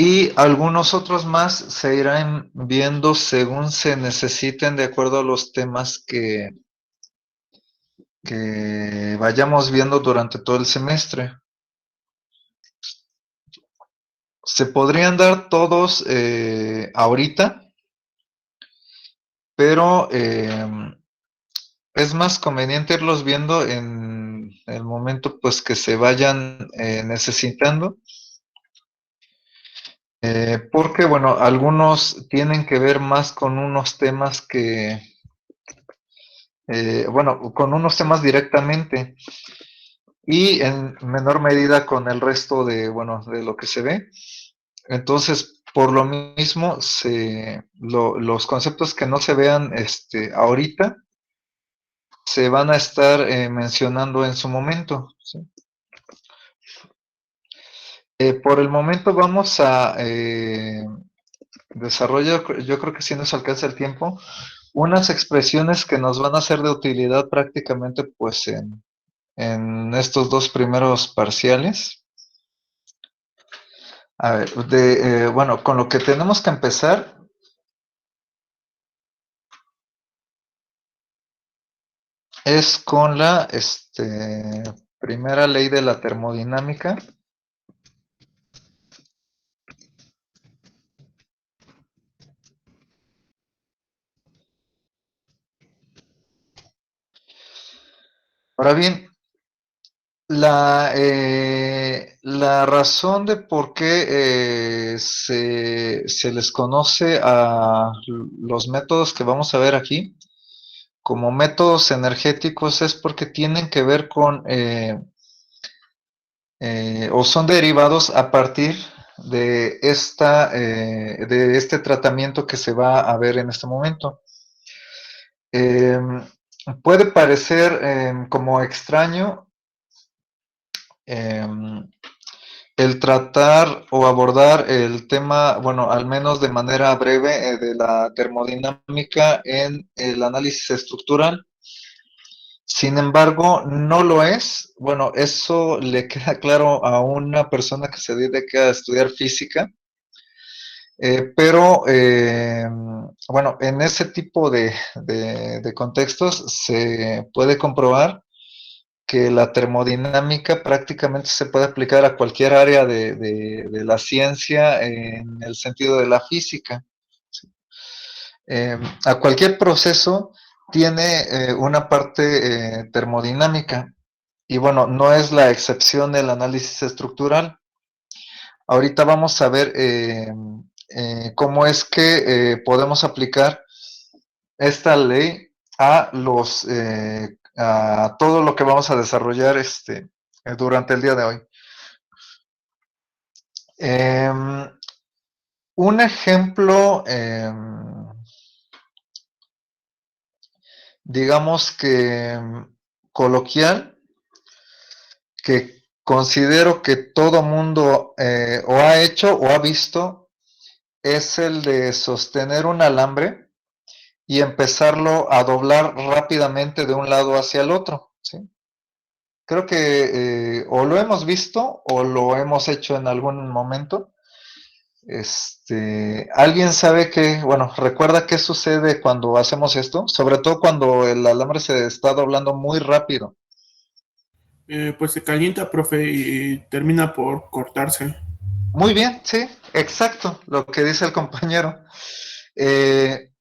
Y algunos otros más se irán viendo según se necesiten de acuerdo a los temas que vayamos viendo durante todo el semestre. Se podrían dar todos ahorita, pero es más conveniente irlos viendo en el momento pues que se vayan necesitando, porque bueno, algunos tienen que ver más con unos temas bueno, con unos temas directamente y en menor medida con el resto de, bueno, de lo que se ve. Entonces, por lo mismo, los conceptos que no se vean ahorita se van a estar mencionando en su momento, ¿sí? Por el momento vamos a desarrollar, yo creo que si nos alcanza el tiempo, unas expresiones que nos van a ser de utilidad prácticamente pues en estos dos primeros parciales. A ver, bueno, con lo que tenemos que empezar es con la primera ley de la termodinámica. Ahora bien, la razón de por qué se les conoce a los métodos que vamos a ver aquí como métodos energéticos es porque tienen que ver con, o son derivados a partir de este tratamiento que se va a ver en este momento. Eh, Puede parecer como extraño el tratar o abordar el tema, bueno, al menos de manera breve, de la termodinámica en el análisis estructural. Sin embargo, no lo es. Bueno, eso le queda claro a una persona que se dedica a estudiar física, pero bueno, en ese tipo de contextos se puede comprobar que la termodinámica prácticamente se puede aplicar a cualquier área de la ciencia en el sentido de la física. A cualquier proceso tiene una parte termodinámica y bueno, no es la excepción del análisis estructural. Ahorita vamos a ver cómo es que podemos aplicar esta ley a todo lo que vamos a desarrollar durante el día de hoy. Un ejemplo, digamos que coloquial, que considero que todo mundo o ha hecho o ha visto, es el de sostener un alambre y empezarlo a doblar rápidamente de un lado hacia el otro, ¿sí? Creo que o lo hemos visto o lo hemos hecho en algún momento. ¿Alguien sabe qué, bueno, recuerda qué sucede cuando hacemos esto? Sobre todo cuando el alambre se está doblando muy rápido. Pues se calienta, profe, y termina por cortarse. Muy bien, sí, exacto, lo que dice el compañero. Eh,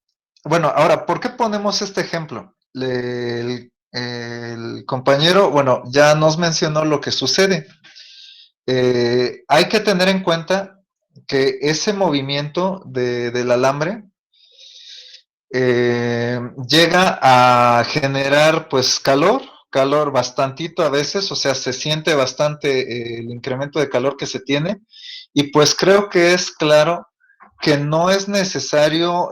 bueno, ahora, ¿por qué ponemos este ejemplo? El compañero, bueno, ya nos mencionó lo que sucede. Hay que tener en cuenta que ese movimiento del alambre llega a generar pues calor bastantito a veces, o sea, se siente bastante el incremento de calor que se tiene y pues creo que es claro que no es necesario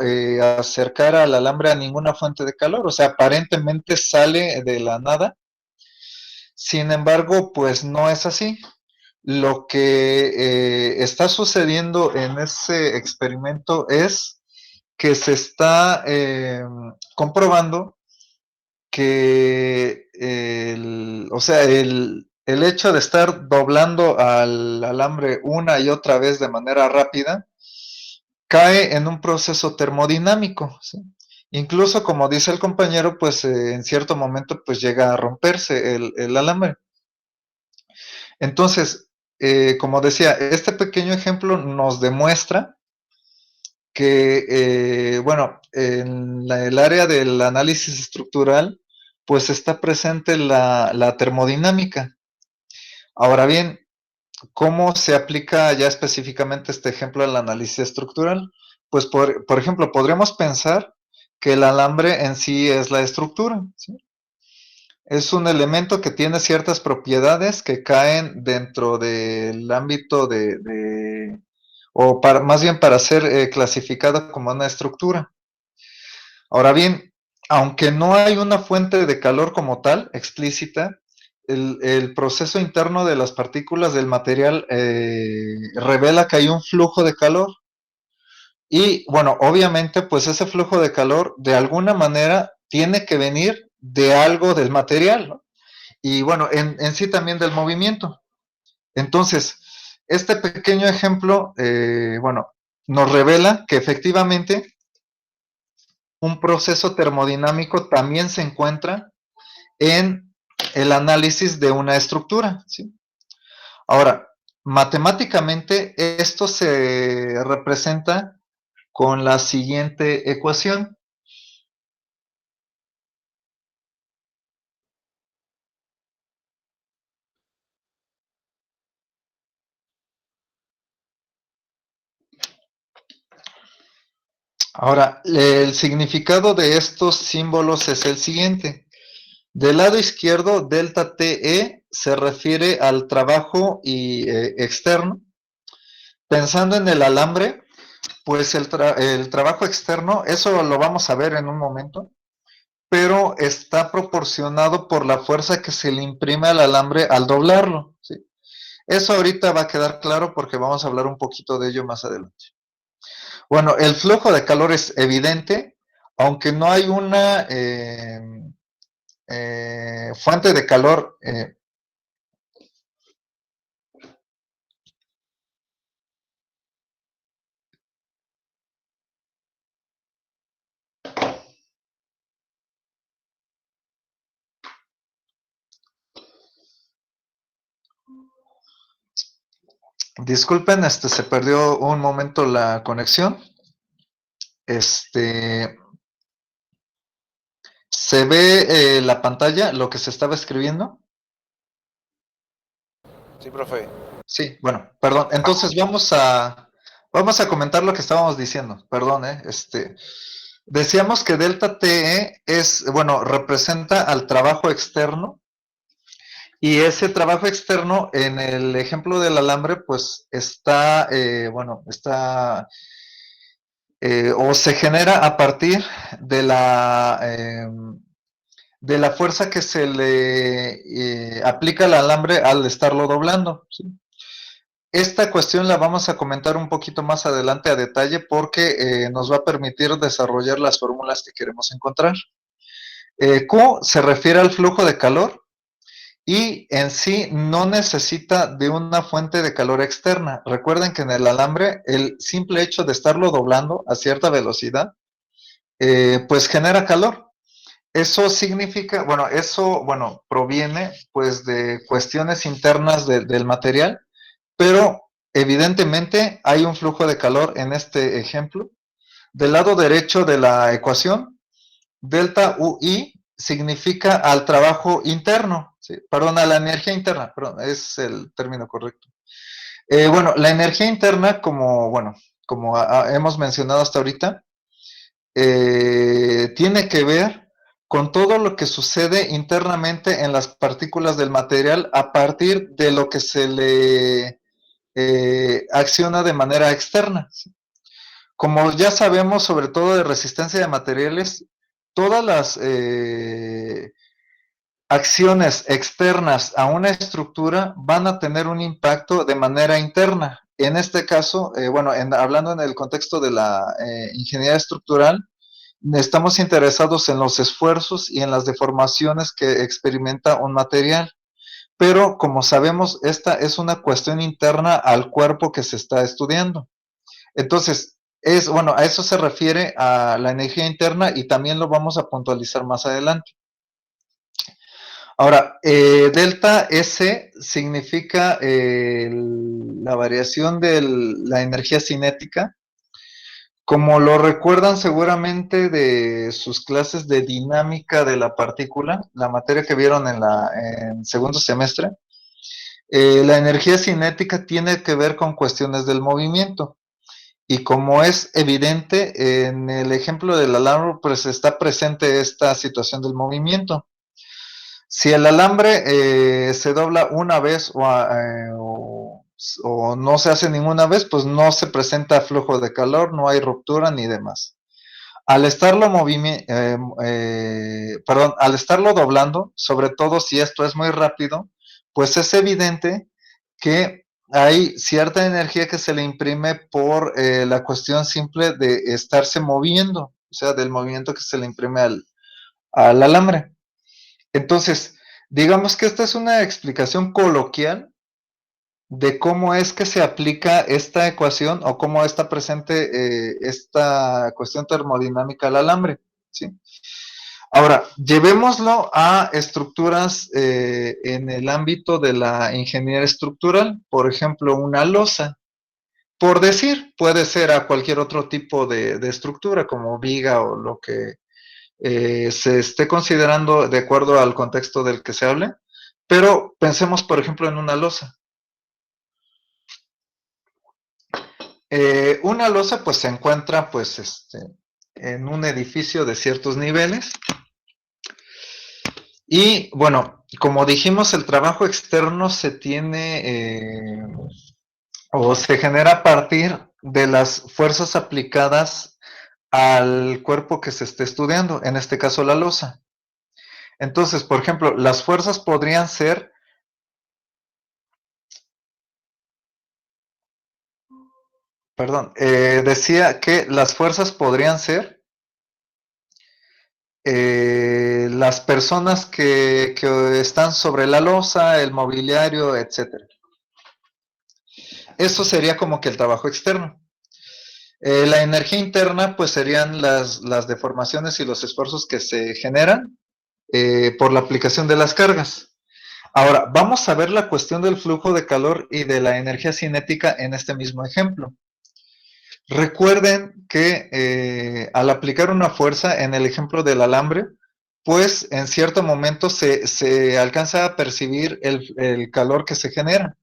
acercar al alambre a ninguna fuente de calor, o sea, aparentemente sale de la nada, sin embargo, pues no es así. Lo que está sucediendo en ese experimento es que se está comprobando que o sea, el hecho de estar doblando al alambre una y otra vez de manera rápida, cae en un proceso termodinámico, ¿sí? Incluso, como dice el compañero, pues en cierto momento pues llega a romperse el alambre. Entonces, como decía, este pequeño ejemplo nos demuestra que, bueno, en el área del análisis estructural, pues está presente la termodinámica. Ahora bien, ¿cómo se aplica ya específicamente este ejemplo al análisis estructural? Pues, por ejemplo, podríamos pensar que el alambre en sí es la estructura, ¿sí? Es un elemento que tiene ciertas propiedades que caen dentro del ámbito o para, más bien para ser clasificado como una estructura. Ahora bien, aunque no hay una fuente de calor como tal, explícita, el proceso interno de las partículas del material revela que hay un flujo de calor. Y bueno, obviamente, pues ese flujo de calor de alguna manera tiene que venir de algo del material, ¿no? Y bueno, en sí también del movimiento. Entonces, este pequeño ejemplo, bueno, nos revela que efectivamente un proceso termodinámico también se encuentra en el análisis de una estructura, ¿sí? Ahora, matemáticamente esto se representa con la siguiente ecuación. Ahora, el significado de estos símbolos es el siguiente. Del lado izquierdo, delta TE se refiere al trabajo externo. Pensando en el alambre, pues el trabajo externo, eso lo vamos a ver en un momento, pero está proporcionado por la fuerza que se le imprime al alambre al doblarlo, ¿sí? Eso ahorita va a quedar claro porque vamos a hablar un poquito de ello más adelante. Bueno, el flujo de calor es evidente, aunque no hay una fuente de calor. Disculpen, se perdió un momento la conexión. Este, ¿Se ve la pantalla, lo que se estaba escribiendo? Sí, profe. Sí, bueno, perdón. Entonces vamos a comentar lo que estábamos diciendo. Perdón, decíamos que delta TE es, bueno, representa al trabajo externo y ese trabajo externo en el ejemplo del alambre, pues está, bueno, está o se genera a partir de la fuerza que se le aplica al alambre al estarlo doblando, ¿sí? Esta cuestión la vamos a comentar un poquito más adelante a detalle porque nos va a permitir desarrollar las fórmulas que queremos encontrar. Q se refiere al flujo de calor y en sí no necesita de una fuente de calor externa. Recuerden que en el alambre el simple hecho de estarlo doblando a cierta velocidad pues genera calor. Eso significa, bueno, eso, bueno, proviene pues de cuestiones internas del material, pero evidentemente hay un flujo de calor en este ejemplo. Del lado derecho de la ecuación, delta UI significa al trabajo interno, ¿sí? Perdón, a la energía interna, perdón, es el término correcto. Bueno, la energía interna, como, bueno, como hemos mencionado hasta ahorita, tiene que ver con todo lo que sucede internamente en las partículas del material a partir de lo que se le acciona de manera externa. Como ya sabemos, sobre todo de resistencia de materiales, todas las acciones externas a una estructura van a tener un impacto de manera interna. En este caso, bueno, hablando en el contexto de la ingeniería estructural, estamos interesados en los esfuerzos y en las deformaciones que experimenta un material. pero como sabemos, esta es una cuestión interna al cuerpo que se está estudiando. Entonces, bueno, a eso se refiere a la energía interna y también lo vamos a puntualizar más adelante. Ahora, delta S significa la variación de la energía cinética. Como lo recuerdan seguramente de sus clases de dinámica de la partícula, la materia que vieron en segundo semestre, la energía cinética tiene que ver con cuestiones del movimiento. Y como es evidente, en el ejemplo del alambre, pues está presente esta situación del movimiento. Si el alambre se dobla una vez o no se hace ninguna vez, pues no se presenta flujo de calor, no hay ruptura ni demás. Al estarlo al estarlo doblando, sobre todo si esto es muy rápido, pues es evidente que hay cierta energía que se le imprime por la cuestión simple de estarse moviendo, o sea, del movimiento que se le imprime al alambre. Entonces, digamos que esta es una explicación coloquial de cómo es que se aplica esta ecuación o cómo está presente esta cuestión termodinámica al alambre, ¿sí? Ahora, llevémoslo a estructuras en el ámbito de la ingeniería estructural, por ejemplo, una losa. Por decir, puede ser a cualquier otro tipo de estructura, como viga o lo que se esté considerando de acuerdo al contexto del que se hable, pero pensemos, por ejemplo, en una losa. Una losa pues se encuentra pues en un edificio de ciertos niveles y bueno, como dijimos, el trabajo externo se tiene o se genera a partir de las fuerzas aplicadas al cuerpo que se esté estudiando, en este caso la losa. Entonces, por ejemplo, las fuerzas podrían ser, perdón, decía que las fuerzas podrían ser las personas que están sobre la losa, el mobiliario, etcétera. Eso sería como que el trabajo externo. La energía interna, pues serían las deformaciones y los esfuerzos que se generan por la aplicación de las cargas. Ahora, vamos a ver la cuestión del flujo de calor y de la energía cinética en este mismo ejemplo. Recuerden que al aplicar una fuerza en el ejemplo del alambre, pues en cierto momento se alcanza a percibir el calor que se genera.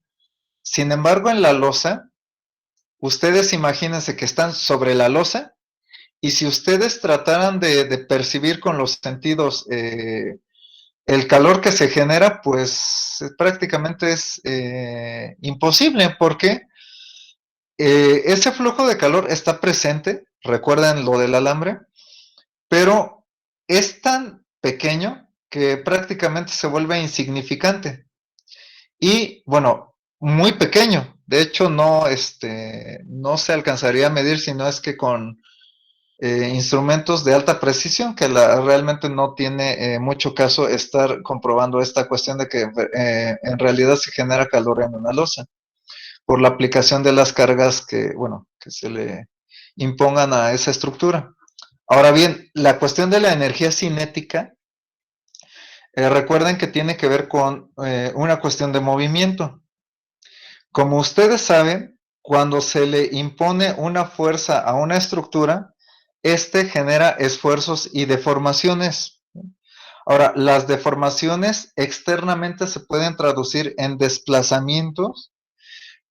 Sin embargo, en la losa, ustedes imagínense que están sobre la losa y si ustedes trataran de percibir con los sentidos el calor que se genera, pues prácticamente es imposible porque ese flujo de calor está presente, recuerden lo del alambre, pero es tan pequeño que prácticamente se vuelve insignificante. Y bueno, muy pequeño. De hecho, no se alcanzaría a medir si no es que con instrumentos de alta precisión, que realmente no tiene mucho caso estar comprobando esta cuestión de que en realidad se genera calor en una losa por la aplicación de las cargas que se le impongan a esa estructura. Ahora bien, la cuestión de la energía cinética, recuerden que tiene que ver con una cuestión de movimiento. Como ustedes saben, cuando se le impone una fuerza a una estructura, este genera esfuerzos y deformaciones. Ahora, las deformaciones externamente se pueden traducir en desplazamientos,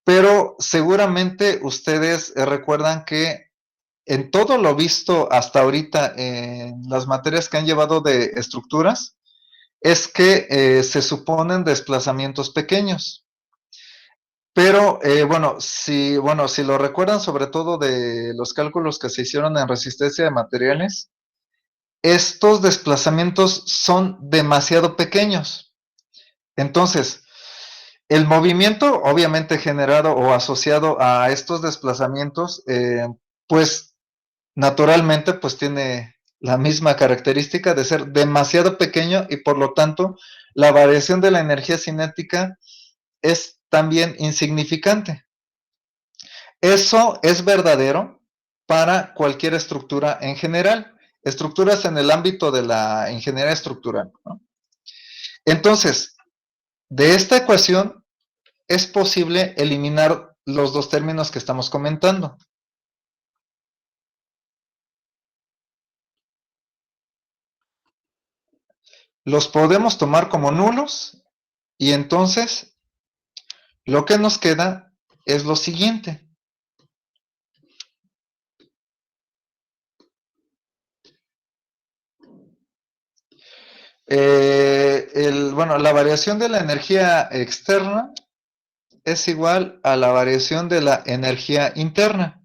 pero seguramente ustedes recuerdan que en todo lo visto hasta ahorita en las materias que han llevado de estructuras, es que se suponen desplazamientos pequeños. Pero si lo recuerdan sobre todo de los cálculos que se hicieron en resistencia de materiales, estos desplazamientos son demasiado pequeños. Entonces, el movimiento obviamente generado o asociado a estos desplazamientos, pues naturalmente pues tiene la misma característica de ser demasiado pequeño y por lo tanto la variación de la energía cinética es también insignificante. Eso es verdadero para cualquier estructura en general, estructuras en el ámbito de la ingeniería estructural, ¿no? Entonces, de esta ecuación es posible eliminar los dos términos que estamos comentando. Los podemos tomar como nulos y entonces lo que nos queda es lo siguiente. Bueno, la variación de la energía externa es igual a la variación de la energía interna.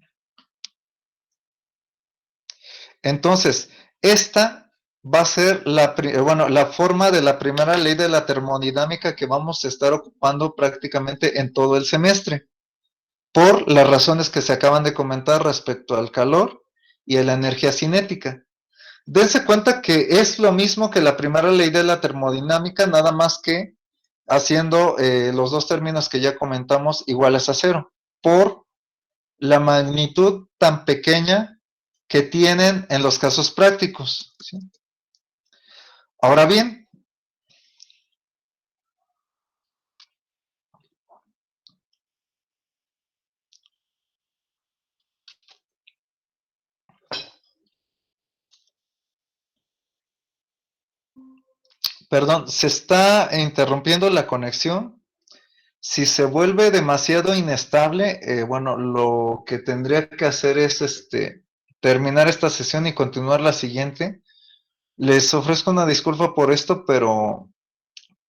Entonces, esta va a ser la forma de la primera ley de la termodinámica que vamos a estar ocupando prácticamente en todo el semestre, por las razones que se acaban de comentar respecto al calor y a la energía cinética. Dense cuenta que es lo mismo que la primera ley de la termodinámica, nada más que haciendo los dos términos que ya comentamos iguales a cero, por la magnitud tan pequeña que tienen en los casos prácticos, ¿sí? Ahora bien, perdón, se está interrumpiendo la conexión. Si se vuelve demasiado inestable, bueno, lo que tendría que hacer es terminar esta sesión y continuar la siguiente. Les ofrezco una disculpa por esto, pero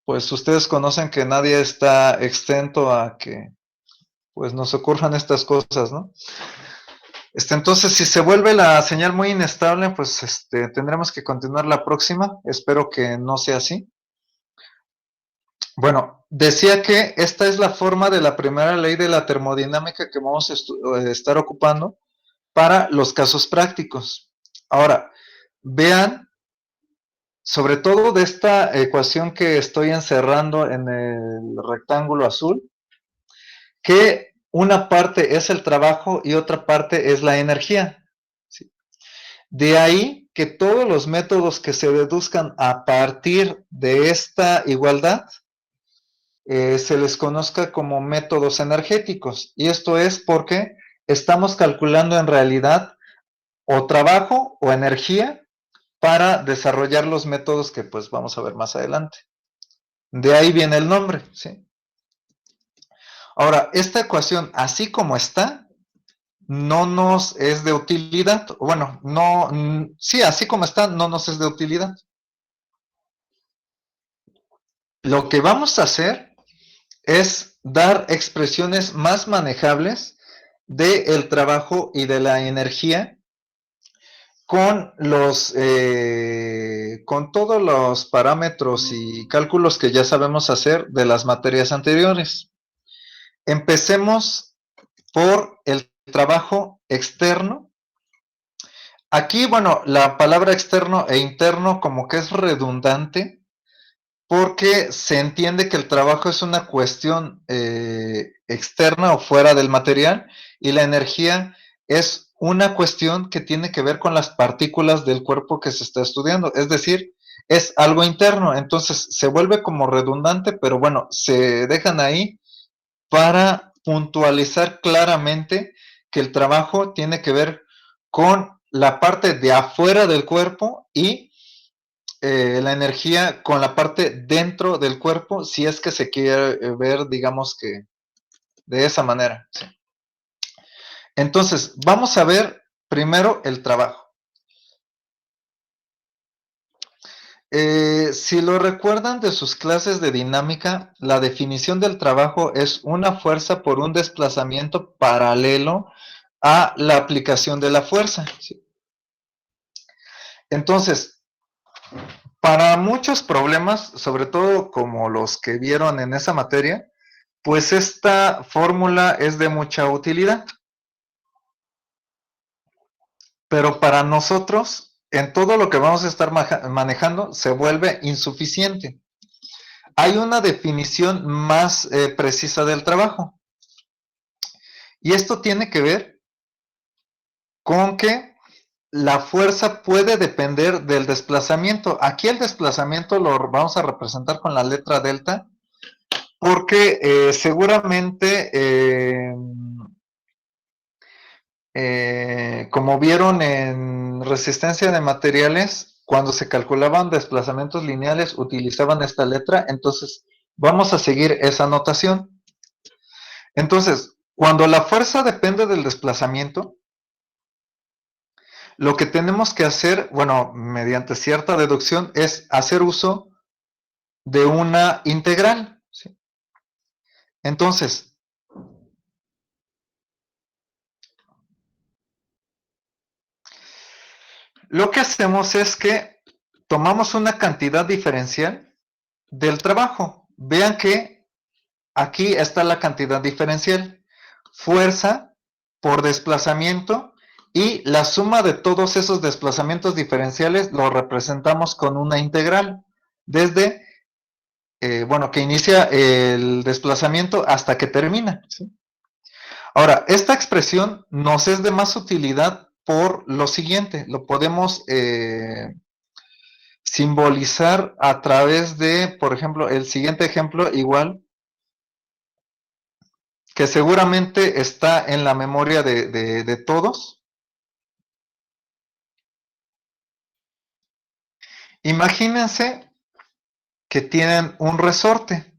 pues ustedes conocen que nadie está exento a que pues nos ocurran estas cosas, ¿no? Entonces, si se vuelve la señal muy inestable, pues tendremos que continuar la próxima. Espero que no sea así. Bueno, decía que esta es la forma de la primera ley de la termodinámica que vamos a estar ocupando para los casos prácticos. Ahora, vean, sobre todo de esta ecuación que estoy encerrando en el rectángulo azul, que una parte es el trabajo y otra parte es la energía. ¿Sí? De ahí que todos los métodos que se deduzcan a partir de esta igualdad se les conozca como métodos energéticos. Y esto es porque estamos calculando en realidad o trabajo o energía para desarrollar los métodos que pues vamos a ver más adelante. De ahí viene el nombre, ¿sí? Ahora, esta ecuación, así como está, no nos es de utilidad. Bueno, no, sí, así como está, no nos es de utilidad. Lo que vamos a hacer es dar expresiones más manejables del trabajo y de la energía con con todos los parámetros y cálculos que ya sabemos hacer de las materias anteriores. Empecemos por el trabajo externo. Aquí, bueno, la palabra externo e interno como que es redundante porque se entiende que el trabajo es una cuestión externa o fuera del material y la energía es una cuestión que tiene que ver con las partículas del cuerpo que se está estudiando, es decir, es algo interno, entonces se vuelve como redundante, pero bueno, se dejan ahí para puntualizar claramente que el trabajo tiene que ver con la parte de afuera del cuerpo y la energía con la parte dentro del cuerpo, si es que se quiere ver, digamos que de esa manera. ¿Sí? Entonces, vamos a ver primero el trabajo. Si lo recuerdan de sus clases de dinámica, la definición del trabajo es una fuerza por un desplazamiento paralelo a la aplicación de la fuerza. ¿Sí? Entonces, para muchos problemas, sobre todo como los que vieron en esa materia, pues esta fórmula es de mucha utilidad. Pero para nosotros en todo lo que vamos a estar manejando se vuelve insuficiente. Hay una definición más precisa del trabajo. Y esto tiene que ver con que la fuerza puede depender del desplazamiento. Aquí el desplazamiento lo vamos a representar con la letra delta, porque seguramente, como vieron en resistencia de materiales, cuando se calculaban desplazamientos lineales utilizaban esta letra, entonces vamos a seguir esa notación. Entonces, cuando la fuerza depende del desplazamiento, lo que tenemos que hacer, bueno, mediante cierta deducción, es hacer uso de una integral, ¿sí? Entonces, lo que hacemos es que tomamos una cantidad diferencial del trabajo. Vean que aquí está la cantidad diferencial. Fuerza por desplazamiento, y la suma de todos esos desplazamientos diferenciales lo representamos con una integral. Desde, bueno, que inicia el desplazamiento hasta que termina, ¿sí? Ahora, esta expresión nos es de más utilidad por lo siguiente. Lo podemos simbolizar a través de, por ejemplo, el siguiente ejemplo, igual, que seguramente está en la memoria de todos. Imagínense que tienen un resorte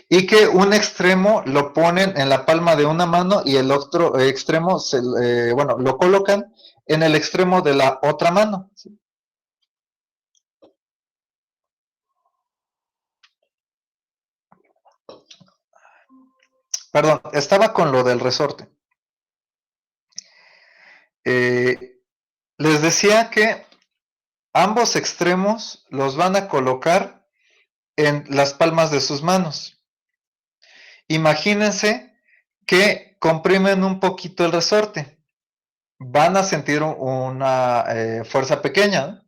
y que un extremo lo ponen en la palma de una mano y el otro extremo, bueno, lo colocan en el extremo de la otra mano, ¿sí? Perdón, estaba con lo del resorte. Les decía que ambos extremos los van a colocar en las palmas de sus manos. Imagínense que comprimen un poquito el resorte. Van a sentir una fuerza pequeña, ¿no?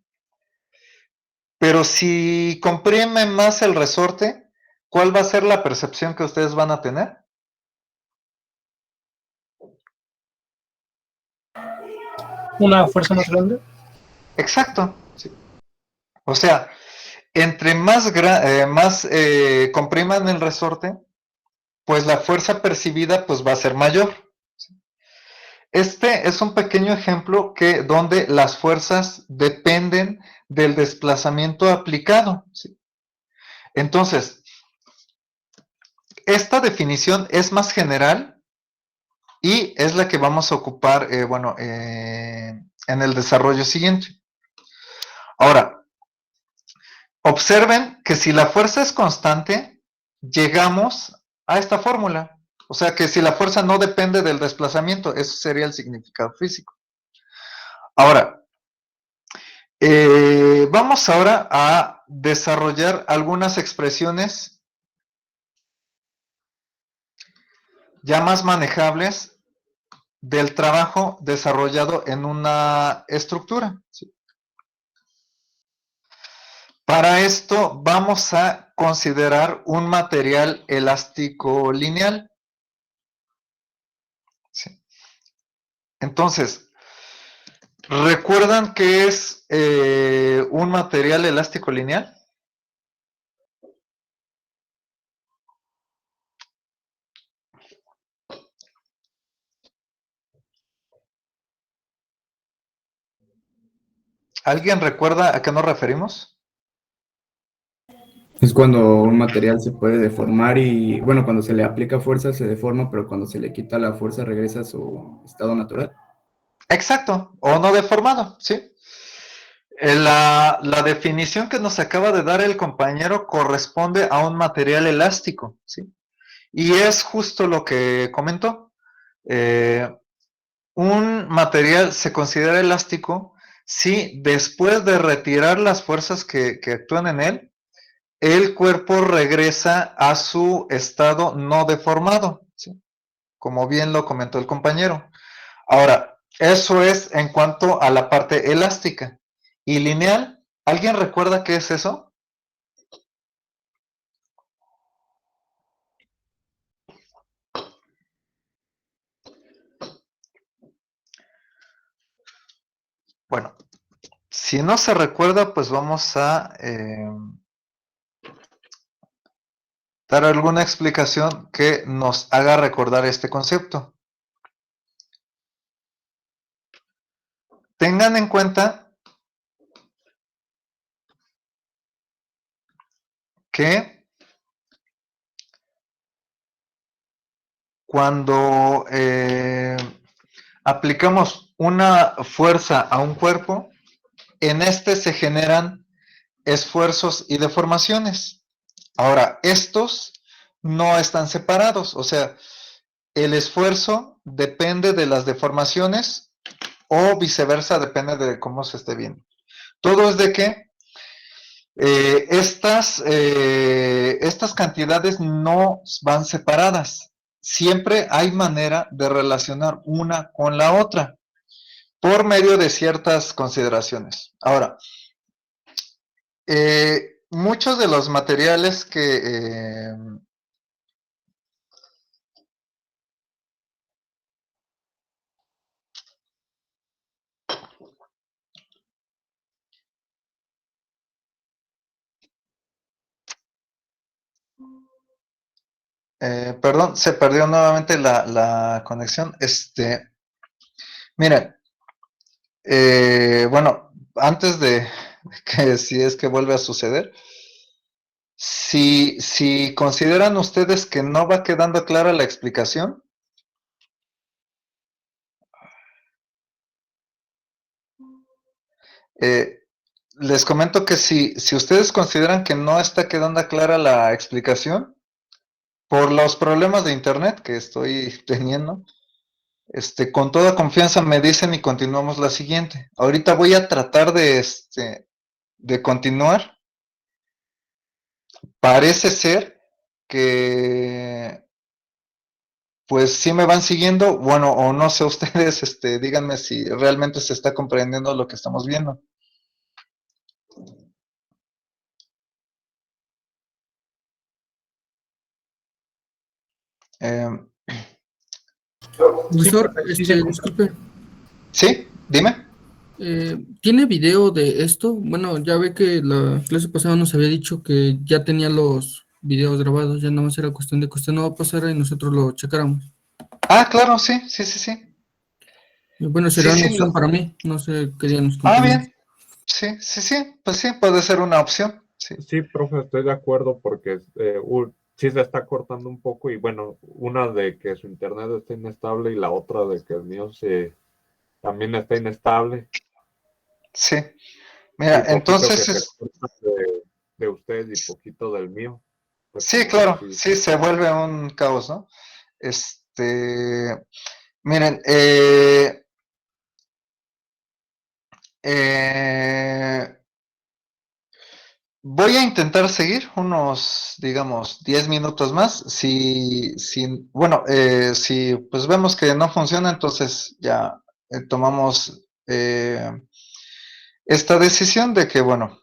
Pero si comprimen más el resorte, ¿cuál va a ser la percepción que ustedes van a tener? Una fuerza más grande. Exacto. Sí. O sea, entre más compriman el resorte, pues la fuerza percibida pues va a ser mayor. Este es un pequeño ejemplo donde las fuerzas dependen del desplazamiento aplicado, ¿sí? Entonces, esta definición es más general y es la que vamos a ocupar, bueno, en el desarrollo siguiente. Ahora, observen que si la fuerza es constante, llegamos a esta fórmula. O sea que si la fuerza no depende del desplazamiento, eso sería el significado físico. Ahora, vamos ahora a desarrollar algunas expresiones ya más manejables del trabajo desarrollado en una estructura, ¿sí? Para esto vamos a considerar un material elástico lineal, ¿sí? Entonces, ¿recuerdan qué es un material elástico lineal? ¿Alguien recuerda a qué nos referimos? Es cuando un material se puede deformar y, bueno, cuando se le aplica fuerza se deforma, pero cuando se le quita la fuerza regresa a su estado natural. Exacto, o no deformado, ¿sí? La definición que nos acaba de dar el compañero corresponde a un material elástico, ¿sí? Y es justo lo que comentó. Un material se considera elástico si después de retirar las fuerzas que actúan en él, el cuerpo regresa a su estado no deformado, ¿sí? Como bien lo comentó el compañero. Ahora, Eso es en cuanto a la parte elástica. ¿Y lineal? ¿Alguien recuerda qué es eso? Bueno, si no se recuerda, pues vamos a dar alguna explicación que nos haga recordar este concepto. Tengan en cuenta que cuando aplicamos una fuerza a un cuerpo, en este se generan esfuerzos y deformaciones. Ahora, estos no están separados, o sea, el esfuerzo depende de las deformaciones o viceversa, depende de cómo se esté viendo. Todo es de que estas cantidades no van separadas. Siempre hay manera de relacionar una con la otra por medio de ciertas consideraciones. Ahora, muchos de los materiales que perdón, se perdió nuevamente la conexión. Miren, bueno, antes de que si es que vuelve a suceder, si consideran ustedes que no va quedando clara la explicación, eh, les comento que si ustedes consideran que no está quedando clara la explicación, por los problemas de internet que estoy teniendo, con toda confianza me dicen y continuamos la siguiente. Ahorita voy a tratar de continuar. Parece ser que pues sí me van siguiendo, bueno, o no sé ustedes, díganme si realmente se está comprendiendo lo que estamos viendo. Eh, Profesor, Sí, se escucha. disculpe, sí, dime. ¿tiene video de esto? Bueno, ya ve que la clase pasada nos había dicho que ya tenía los videos grabados, ya nada más era cuestión de que usted no va a pasar y nosotros lo checáramos. Ah, claro, sí, sí, sí, sí. Y bueno, Sí, será una sí, opción para mí, no sé qué día nos ah, continúe. bien. Sí, sí, sí, pues sí, puede ser una opción. Sí. Sí, profe, estoy de acuerdo porque sí se está cortando un poco y bueno, una de que su internet está inestable y la otra de que el mío también está inestable Sí. y Mira, poquito que entonces se corta de usted y poquito del mío. Pues sí, como que claro, sí. sí, se vuelve un caos, ¿no? Miren, eh, voy a intentar seguir unos, digamos, 10 minutos más. Bueno, si pues vemos que no funciona, entonces ya tomamos esta decisión de que, bueno,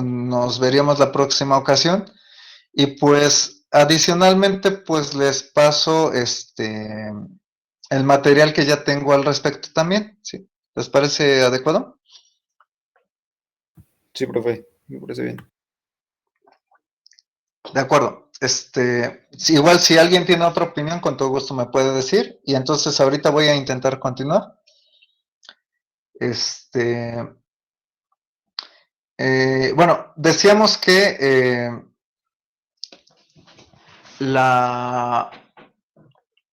nos veríamos la próxima ocasión. Y pues adicionalmente, pues les paso el material que ya tengo al respecto también, ¿sí? ¿Les parece adecuado? Sí, profe, me parece bien. De acuerdo. Igual si alguien tiene otra opinión, con todo gusto me puede decir. Y entonces ahorita voy a intentar continuar. Bueno, decíamos que la...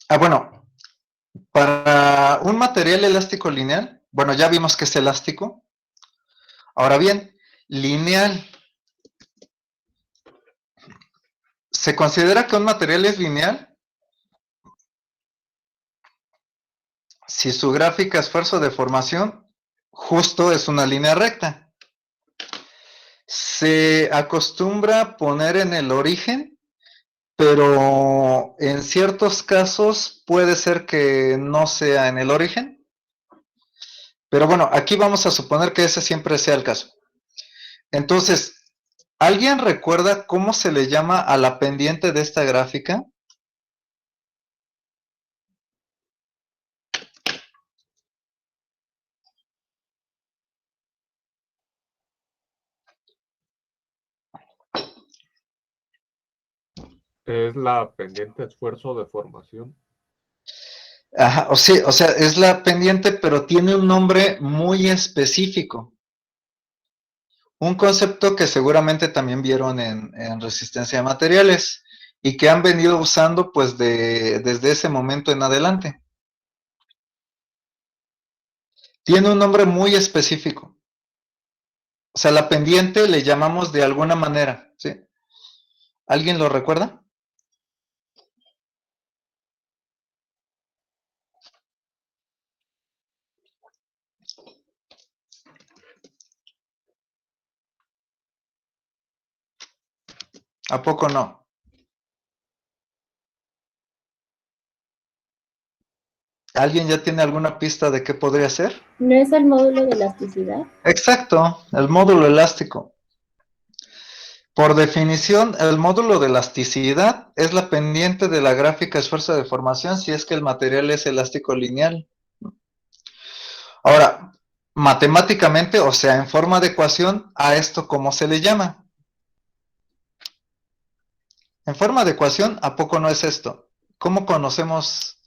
Ah, bueno, para un material elástico lineal, bueno, ya vimos que es elástico. Ahora bien, lineal. ¿Se considera que un material es lineal? Si su gráfica esfuerzo-deformación justo es una línea recta. Se acostumbra poner en el origen, pero en ciertos casos puede ser que no sea en el origen. Pero bueno, aquí vamos a suponer que ese siempre sea el caso. Entonces, ¿alguien recuerda cómo se le llama a la pendiente de esta gráfica? Es la pendiente esfuerzo de formación. Ajá, o sea, es la pendiente, pero tiene un nombre muy específico. Un concepto que seguramente también vieron en resistencia de materiales y que han venido usando pues desde ese momento en adelante. Tiene un nombre muy específico. O sea, la pendiente le llamamos de alguna manera, ¿sí? ¿Alguien lo recuerda? ¿A poco no? ¿Alguien ya tiene alguna pista de qué podría ser? ¿No es el módulo de elasticidad? Exacto, el módulo elástico. Por definición, el módulo de elasticidad es la pendiente de la gráfica esfuerzo de deformación si es que el material es elástico lineal. Ahora, matemáticamente, o sea, en forma de ecuación, ¿a esto cómo se le llama? En forma de ecuación, ¿a poco no es esto? ¿Cómo conocemos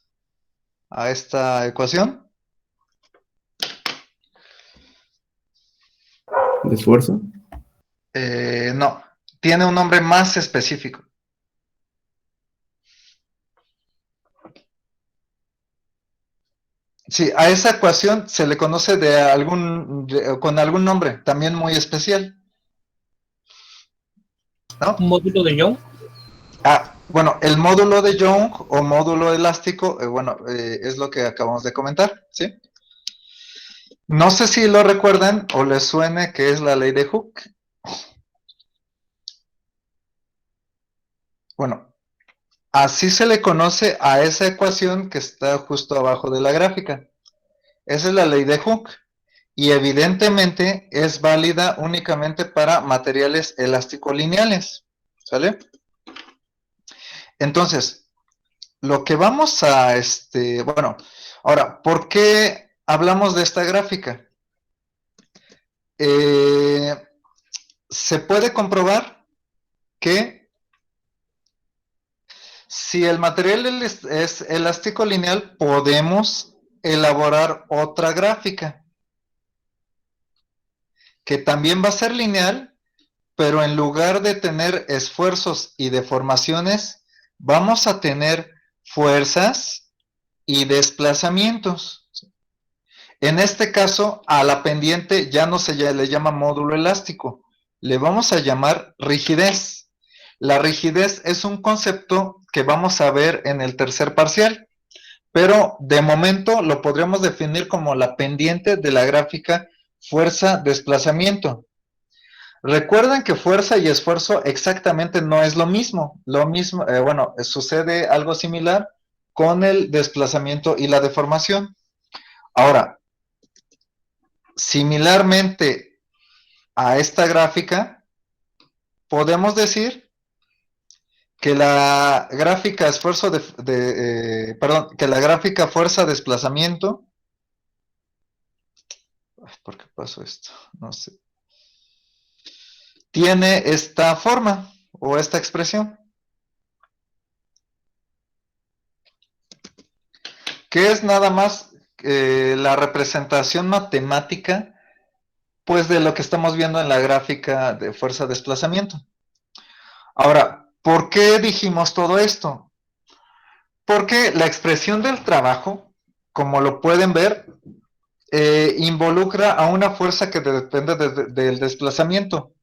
a esta ecuación? ¿De esfuerzo? No, tiene un nombre más específico. Sí, a esa ecuación se le conoce con algún nombre, también muy especial, ¿no? Módulo de Young. Bueno, el módulo de Young o módulo elástico, es lo que acabamos de comentar, ¿sí? No sé si lo recuerdan o les suene que es la ley de Hooke. Bueno, así se le conoce a esa ecuación que está justo abajo de la gráfica. Esa es la ley de Hooke. Y evidentemente es válida únicamente para materiales elástico-lineales, ¿sale? Entonces, lo que vamos a, ahora, ¿por qué hablamos de esta gráfica? Se puede comprobar que si el material es elástico lineal, podemos elaborar otra gráfica que también va a ser lineal, pero en lugar de tener esfuerzos y deformaciones, vamos a tener fuerzas y desplazamientos. En este caso, a la pendiente ya no se le llama módulo elástico, le vamos a llamar rigidez. La rigidez es un concepto que vamos a ver en el tercer parcial, pero de momento lo podríamos definir como la pendiente de la gráfica fuerza-desplazamiento. Recuerden que fuerza y esfuerzo exactamente no es lo mismo. Sucede algo similar con el desplazamiento y la deformación. Ahora, similarmente a esta gráfica, podemos decir que la gráfica que la gráfica fuerza-desplazamiento, ¿por qué pasó esto? No sé. Tiene esta forma o esta expresión, que es nada más la representación matemática, pues, de lo que estamos viendo en la gráfica de fuerza-desplazamiento. Ahora, ¿por qué dijimos todo esto? Porque la expresión del trabajo, como lo pueden ver, involucra a una fuerza que depende del desplazamiento.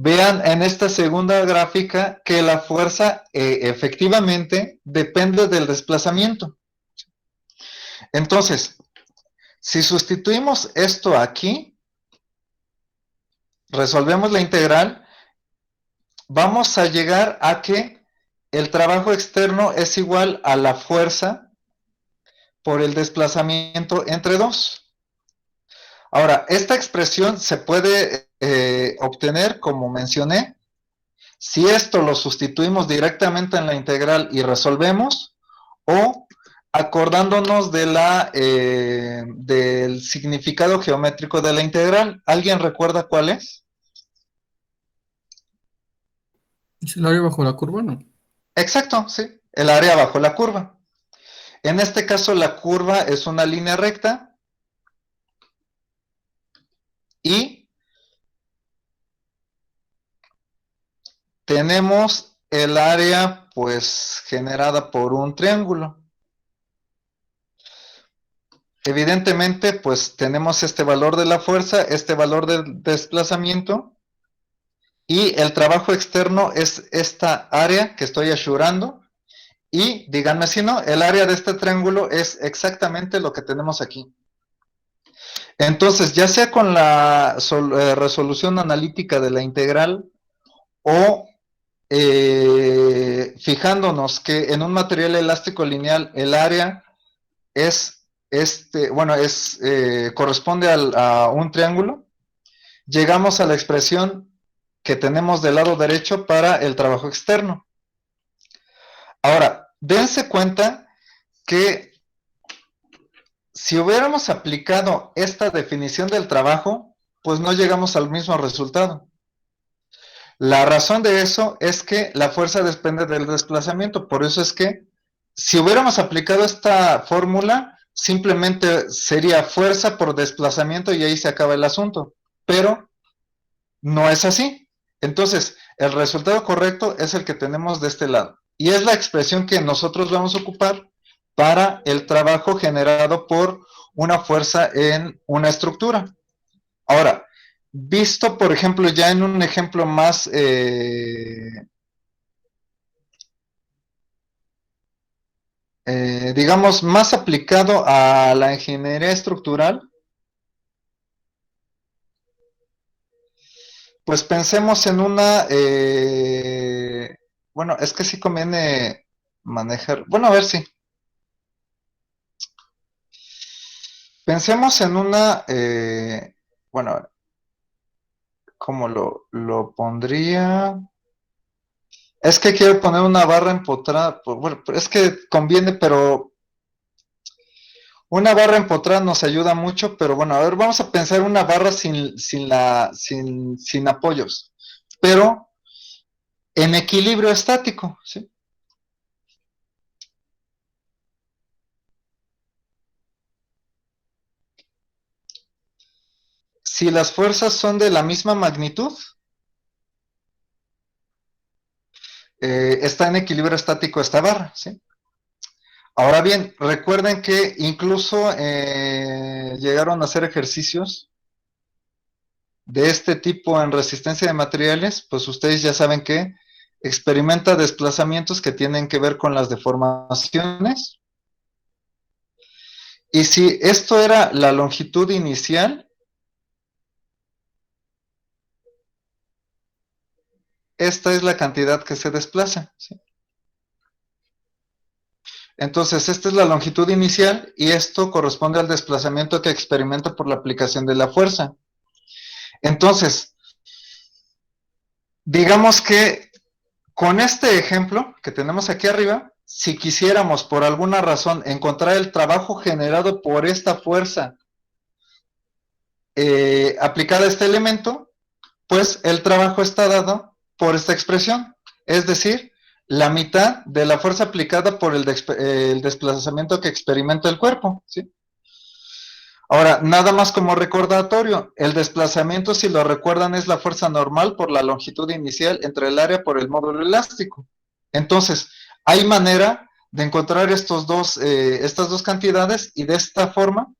Vean en esta segunda gráfica que la fuerza efectivamente depende del desplazamiento. Entonces, si sustituimos esto aquí, resolvemos la integral, vamos a llegar a que el trabajo externo es igual a la fuerza por el desplazamiento entre 2. Ahora, esta expresión se puede obtener, como mencioné, si esto lo sustituimos directamente en la integral y resolvemos, o acordándonos de del significado geométrico de la integral. ¿Alguien recuerda cuál es? ¿Es el área bajo la curva, no? Exacto, sí, el área bajo la curva. En este caso, la curva es una línea recta y tenemos el área, pues, generada por un triángulo. Evidentemente, pues, tenemos este valor de la fuerza, este valor del desplazamiento, y el trabajo externo es esta área que estoy asurando, y díganme si no, el área de este triángulo es exactamente lo que tenemos aquí. Entonces, ya sea con la resolución analítica de la integral o fijándonos que en un material elástico lineal el área es corresponde a un triángulo, llegamos a la expresión que tenemos del lado derecho para el trabajo externo. Ahora, dense cuenta que si hubiéramos aplicado esta definición del trabajo, pues no llegamos al mismo resultado. La razón de eso es que la fuerza depende del desplazamiento, por eso es que si hubiéramos aplicado esta fórmula, simplemente sería fuerza por desplazamiento y ahí se acaba el asunto, pero no es así. Entonces, el resultado correcto es el que tenemos de este lado, y es la expresión que nosotros vamos a ocupar para el trabajo generado por una fuerza en una estructura. Ahora, visto, por ejemplo, ya en un ejemplo más, digamos, más aplicado a la ingeniería estructural, pues pensemos en una, bueno, es que sí conviene manejar, bueno, a ver si. Pensemos en una, bueno, ¿cómo lo pondría? Es que quiero poner una barra empotrada, bueno, es que conviene, pero una barra empotrada nos ayuda mucho, pero bueno, a ver, vamos a pensar una barra sin apoyos, pero en equilibrio estático, ¿sí? Si las fuerzas son de la misma magnitud, está en equilibrio estático esta barra, ¿sí? Ahora bien, recuerden que incluso llegaron a hacer ejercicios de este tipo en resistencia de materiales, pues ustedes ya saben que experimenta desplazamientos que tienen que ver con las deformaciones. Y si esto era la longitud inicial, esta es la cantidad que se desplaza, ¿sí? Entonces, esta es la longitud inicial y esto corresponde al desplazamiento que experimenta por la aplicación de la fuerza. Entonces, digamos que con este ejemplo que tenemos aquí arriba, si quisiéramos por alguna razón encontrar el trabajo generado por esta fuerza aplicada a este elemento, pues el trabajo está dado por esta expresión, es decir, la mitad de la fuerza aplicada por el desplazamiento que experimenta el cuerpo, ¿sí? Ahora, nada más como recordatorio, el desplazamiento, si lo recuerdan, es la fuerza normal por la longitud inicial entre el área por el módulo elástico. Entonces, hay manera de encontrar estas dos cantidades y de esta forma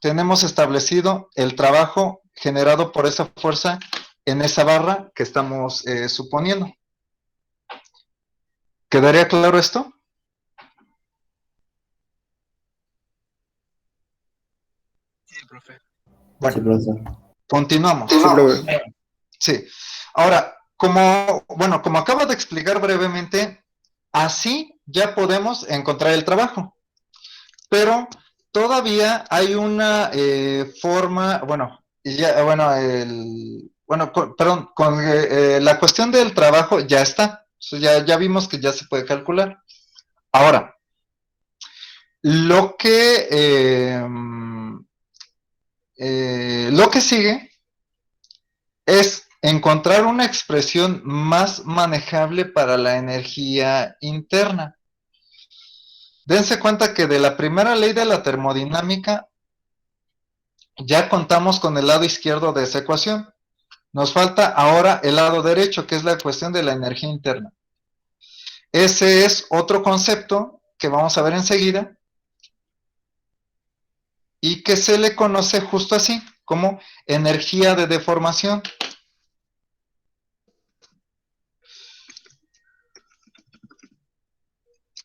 tenemos establecido el trabajo generado por esa fuerza en esa barra que estamos suponiendo. ¿Quedaría claro esto? Bueno, Sí, profesor. continuamos. Sí, profe. Sí. Ahora, como acabo de explicar brevemente, así ya podemos encontrar el trabajo. Pero todavía hay una forma, perdón, con la cuestión del trabajo ya está. Ya vimos que ya se puede calcular. Ahora, lo que sigue es encontrar una expresión más manejable para la energía interna. Dense cuenta que de la primera ley de la termodinámica ya contamos con el lado izquierdo de esa ecuación. Nos falta ahora el lado derecho, que es la cuestión de la energía interna. Ese es otro concepto que vamos a ver enseguida y que se le conoce justo así, como energía de deformación.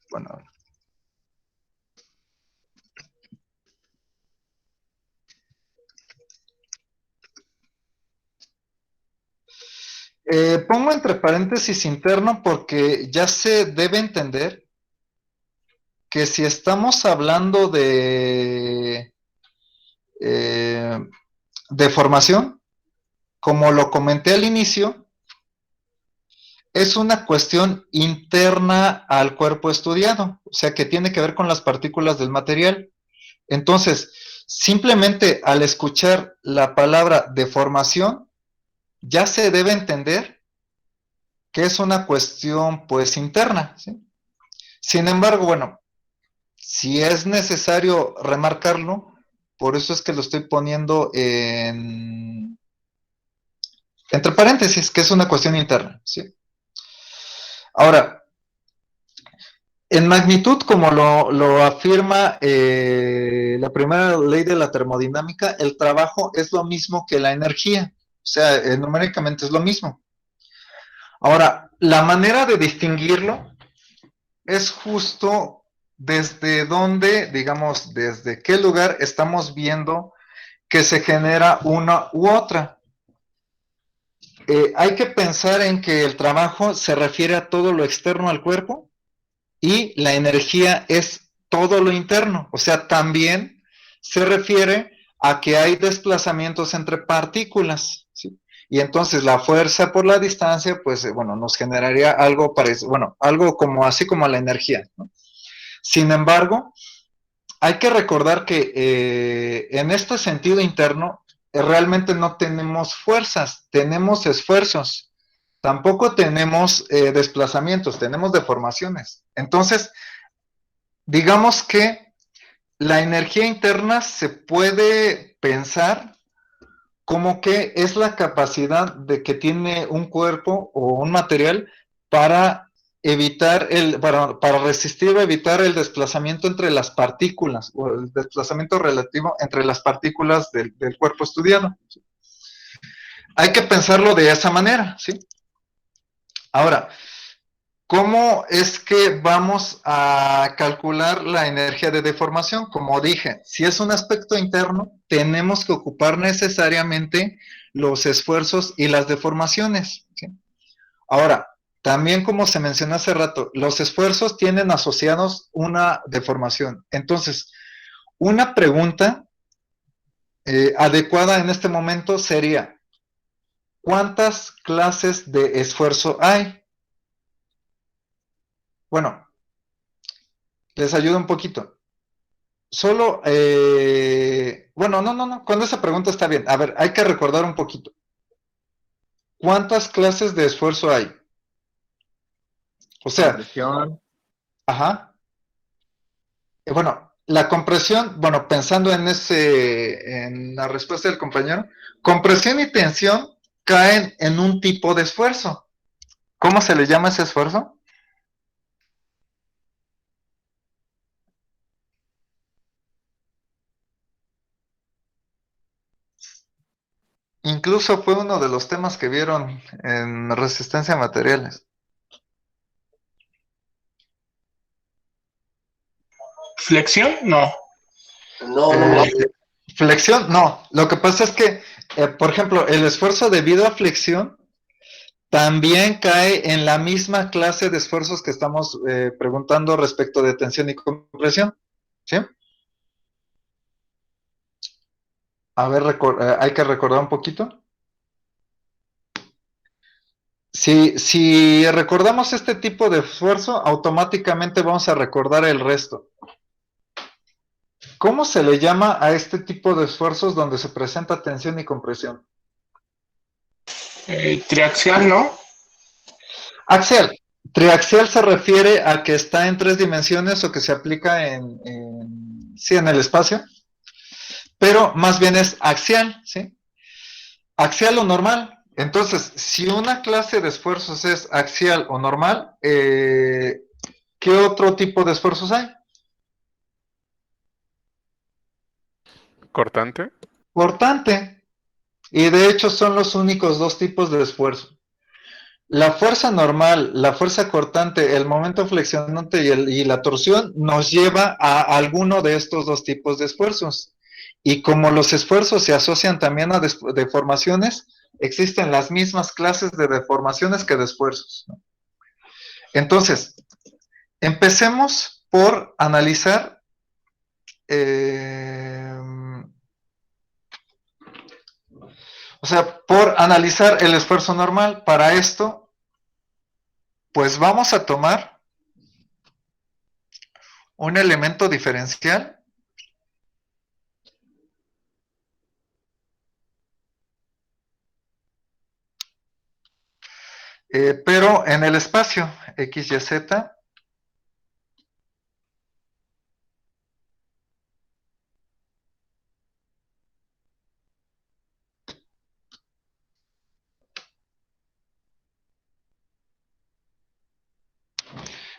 Bueno. Pongo entre paréntesis interno porque ya se debe entender que si estamos hablando de deformación, como lo comenté al inicio, es una cuestión interna al cuerpo estudiado, o sea que tiene que ver con las partículas del material. Entonces, simplemente al escuchar la palabra deformación, ya se debe entender que es una cuestión pues interna, ¿sí? Sin embargo, bueno, si es necesario remarcarlo, por eso es que lo estoy poniendo entre paréntesis, que es una cuestión interna, ¿sí? Ahora, en magnitud, como lo afirma la primera ley de la termodinámica, el trabajo es lo mismo que la energía, o sea, numéricamente es lo mismo. Ahora, la manera de distinguirlo es justo desde dónde, digamos, desde qué lugar estamos viendo que se genera una u otra. Hay que pensar en que el trabajo se refiere a todo lo externo al cuerpo y la energía es todo lo interno, o sea, también se refiere a que hay desplazamientos entre partículas, ¿sí? Y entonces la fuerza por la distancia, pues, bueno, nos generaría algo parecido, bueno, algo como así como la energía, ¿no? Sin embargo, hay que recordar que en este sentido interno, realmente no tenemos fuerzas, tenemos esfuerzos. Tampoco tenemos desplazamientos, tenemos deformaciones. Entonces, digamos que la energía interna se puede pensar como que es la capacidad de que tiene un cuerpo o un material para para resistir o evitar el desplazamiento entre las partículas, o el desplazamiento relativo entre las partículas del cuerpo estudiado. Hay que pensarlo de esa manera, ¿sí? Ahora, ¿cómo es que vamos a calcular la energía de deformación? Como dije, si es un aspecto interno, tenemos que ocupar necesariamente los esfuerzos y las deformaciones, ¿sí? Ahora, también como se mencionó hace rato, los esfuerzos tienen asociados una deformación. Entonces, una pregunta adecuada en este momento sería, ¿cuántas clases de esfuerzo hay? Bueno, les ayudo un poquito. Solo, bueno, no, con esa pregunta está bien. A ver, hay que recordar un poquito. ¿Cuántas clases de esfuerzo hay? O sea, Compresión. ajá. Bueno, la compresión, bueno, pensando en la respuesta del compañero, compresión y tensión caen en un tipo de esfuerzo. ¿Cómo se le llama ese esfuerzo? Incluso fue uno de los temas que vieron en resistencia a materiales. ¿Flexión? No. Flexión, no. Lo que pasa es que, por ejemplo, el esfuerzo debido a flexión también cae en la misma clase de esfuerzos que estamos preguntando respecto de tensión y compresión. ¿Sí? A ver, hay que recordar un poquito. Si recordamos este tipo de esfuerzo, automáticamente vamos a recordar el resto. ¿Cómo se le llama a este tipo de esfuerzos donde se presenta tensión y compresión? Triaxial, ¿no? Axial. Triaxial se refiere a que está en 3 dimensiones o que se aplica sí, en el espacio, pero más bien es axial, ¿sí? Axial o normal. Entonces, si una clase de esfuerzos es axial o normal, ¿qué otro tipo de esfuerzos hay? Cortante. Cortante. Y de hecho son los únicos 2 tipos de esfuerzo. La fuerza normal, la fuerza cortante, el momento flexionante y la torsión nos lleva a alguno de estos 2 tipos de esfuerzos. Y como los esfuerzos se asocian también a deformaciones, existen las mismas clases de deformaciones que de esfuerzos. Entonces, empecemos por analizar por analizar el esfuerzo normal. Para esto, pues vamos a tomar un elemento diferencial pero en el espacio X, Y, Z.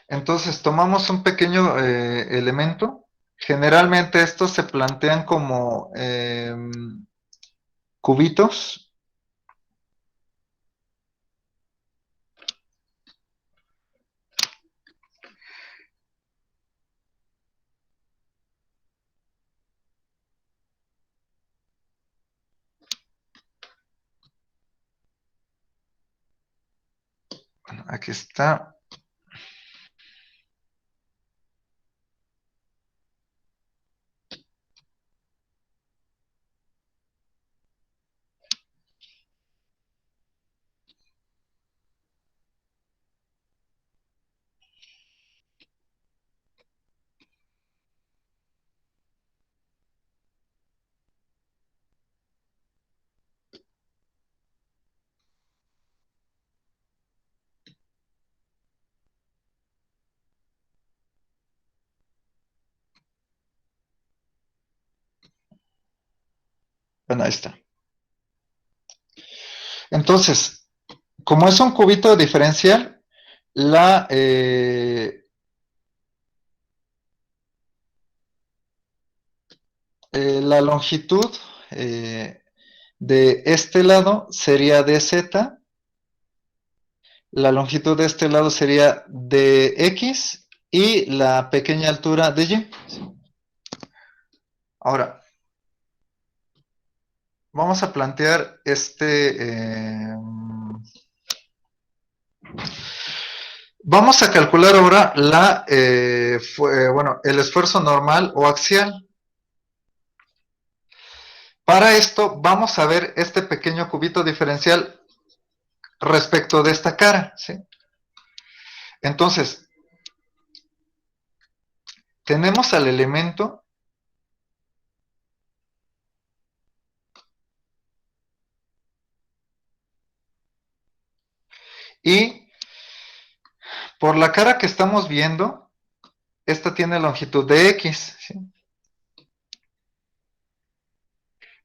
Entonces tomamos un pequeño elemento. Generalmente estos se plantean como cubitos. Bueno, aquí está. Bueno, ahí está. Entonces, como es un cubito diferencial, la longitud de este lado sería dz, la longitud de este lado sería dx y la pequeña altura de y. Ahora, vamos a plantear vamos a calcular ahora el esfuerzo normal o axial. Para esto vamos a ver este pequeño cubito diferencial respecto de esta cara, ¿sí? Entonces, tenemos al elemento y por la cara que estamos viendo, esta tiene longitud de X, ¿sí?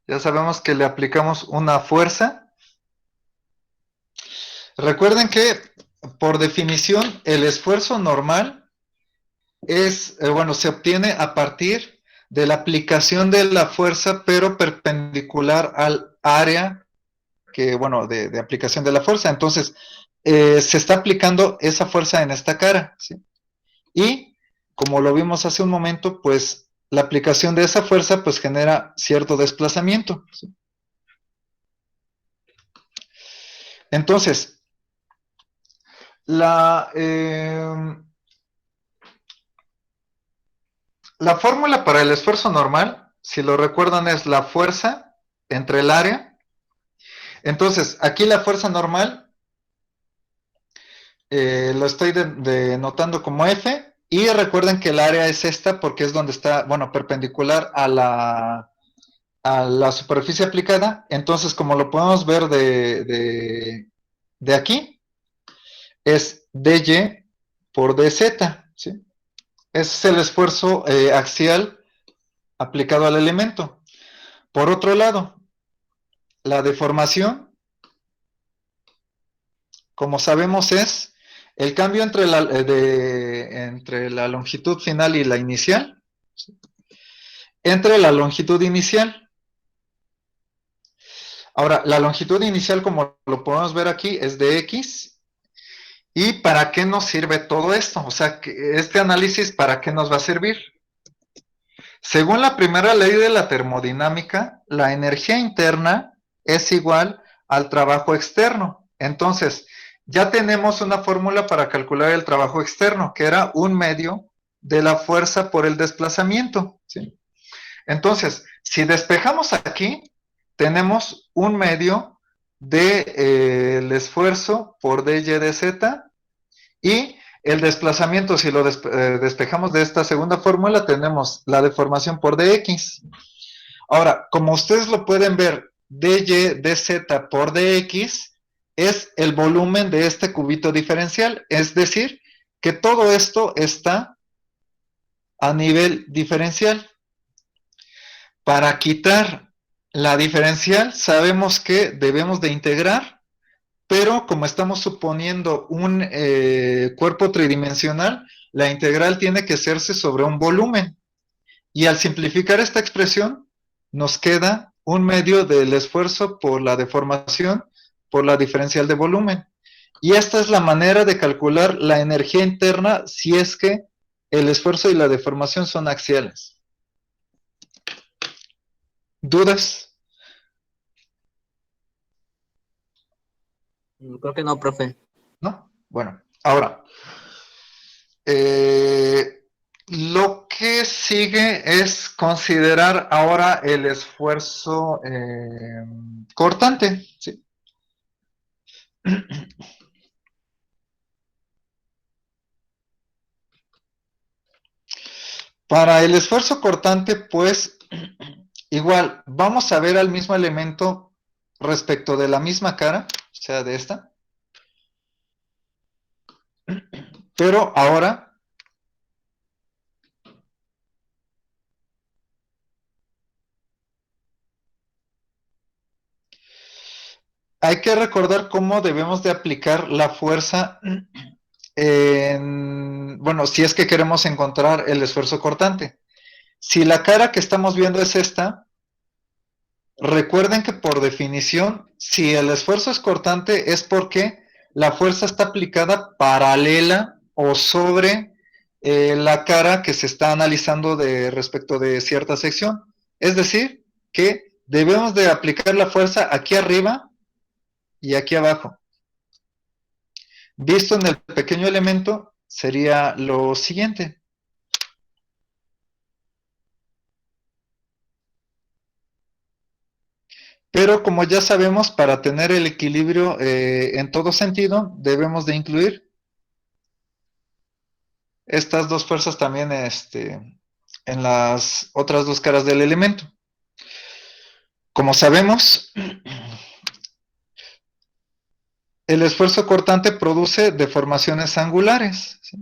Ya sabemos que le aplicamos una fuerza. Recuerden que, por definición, el esfuerzo normal se obtiene a partir de la aplicación de la fuerza, pero perpendicular al área de aplicación de la fuerza. Entonces, se está aplicando esa fuerza en esta cara, ¿sí? Y, como lo vimos hace un momento, pues, la aplicación de esa fuerza, pues, genera cierto desplazamiento, ¿sí? Entonces, la fórmula para el esfuerzo normal, si lo recuerdan, es la fuerza entre el área. Entonces, aquí la fuerza normal lo estoy denotando como F, y recuerden que el área es esta porque es donde está, bueno, perpendicular a la superficie aplicada. Entonces, como lo podemos ver de aquí, es dy por dz, ¿sí? Ese es el esfuerzo axial aplicado al elemento. Por otro lado, la deformación, como sabemos, es el cambio entre la longitud final y la inicial, ¿sí? Entre la longitud inicial. Ahora, la longitud inicial, como lo podemos ver aquí, es de x. ¿Y para qué nos sirve todo esto? O sea, este análisis, ¿para qué nos va a servir? Según la primera ley de la termodinámica, la energía interna es igual al trabajo externo. Entonces, ya tenemos una fórmula para calcular el trabajo externo, que era 1/2 de la fuerza por el desplazamiento, ¿sí? Entonces, si despejamos aquí, tenemos 1/2 del esfuerzo por dy dz, y el desplazamiento, si lo despejamos de esta segunda fórmula, tenemos la deformación por dx. Ahora, como ustedes lo pueden ver, dy dz por dx es el volumen de este cubito diferencial, es decir, que todo esto está a nivel diferencial. Para quitar la diferencial, sabemos que debemos de integrar, pero como estamos suponiendo un cuerpo tridimensional, la integral tiene que hacerse sobre un volumen. Y al simplificar esta expresión, nos queda 1/2 del esfuerzo por la deformación por la diferencial de volumen. Y esta es la manera de calcular la energía interna si es que el esfuerzo y la deformación son axiales. ¿Dudas? Creo que no, profe. ¿No? Bueno, ahora, lo que sigue es considerar ahora el esfuerzo cortante, ¿sí? Para el esfuerzo cortante, pues, igual, vamos a ver al mismo elemento respecto de la misma cara, o sea, de esta. Pero ahora hay que recordar cómo debemos de aplicar la fuerza bueno, si es que queremos encontrar el esfuerzo cortante. Si la cara que estamos viendo es esta, recuerden que por definición, si el esfuerzo es cortante es porque la fuerza está aplicada paralela o sobre la cara que se está analizando respecto de cierta sección. Es decir, que debemos de aplicar la fuerza aquí arriba y aquí abajo. Visto en el pequeño elemento, sería lo siguiente. Pero como ya sabemos, para tener el equilibrio en todo sentido, debemos de incluir estas dos fuerzas también en las otras dos caras del elemento. Como sabemos, el esfuerzo cortante produce deformaciones angulares, ¿sí?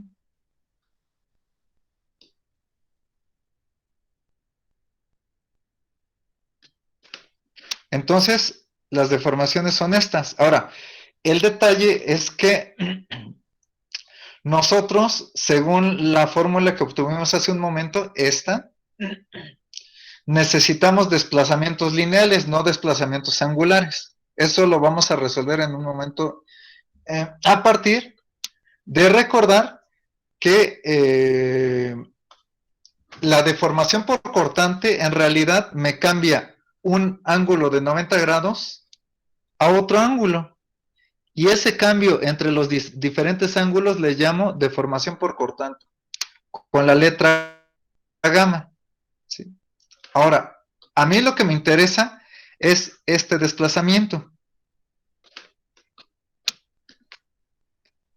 Entonces, las deformaciones son estas. Ahora, el detalle es que nosotros, según la fórmula que obtuvimos hace un momento, necesitamos desplazamientos lineales, no desplazamientos angulares. Eso lo vamos a resolver en un momento a partir de recordar que la deformación por cortante en realidad me cambia un ángulo de 90 grados a otro ángulo. Y ese cambio entre los diferentes ángulos le llamo deformación por cortante, con la letra gamma, ¿sí? Ahora, a mí lo que me interesa es este desplazamiento.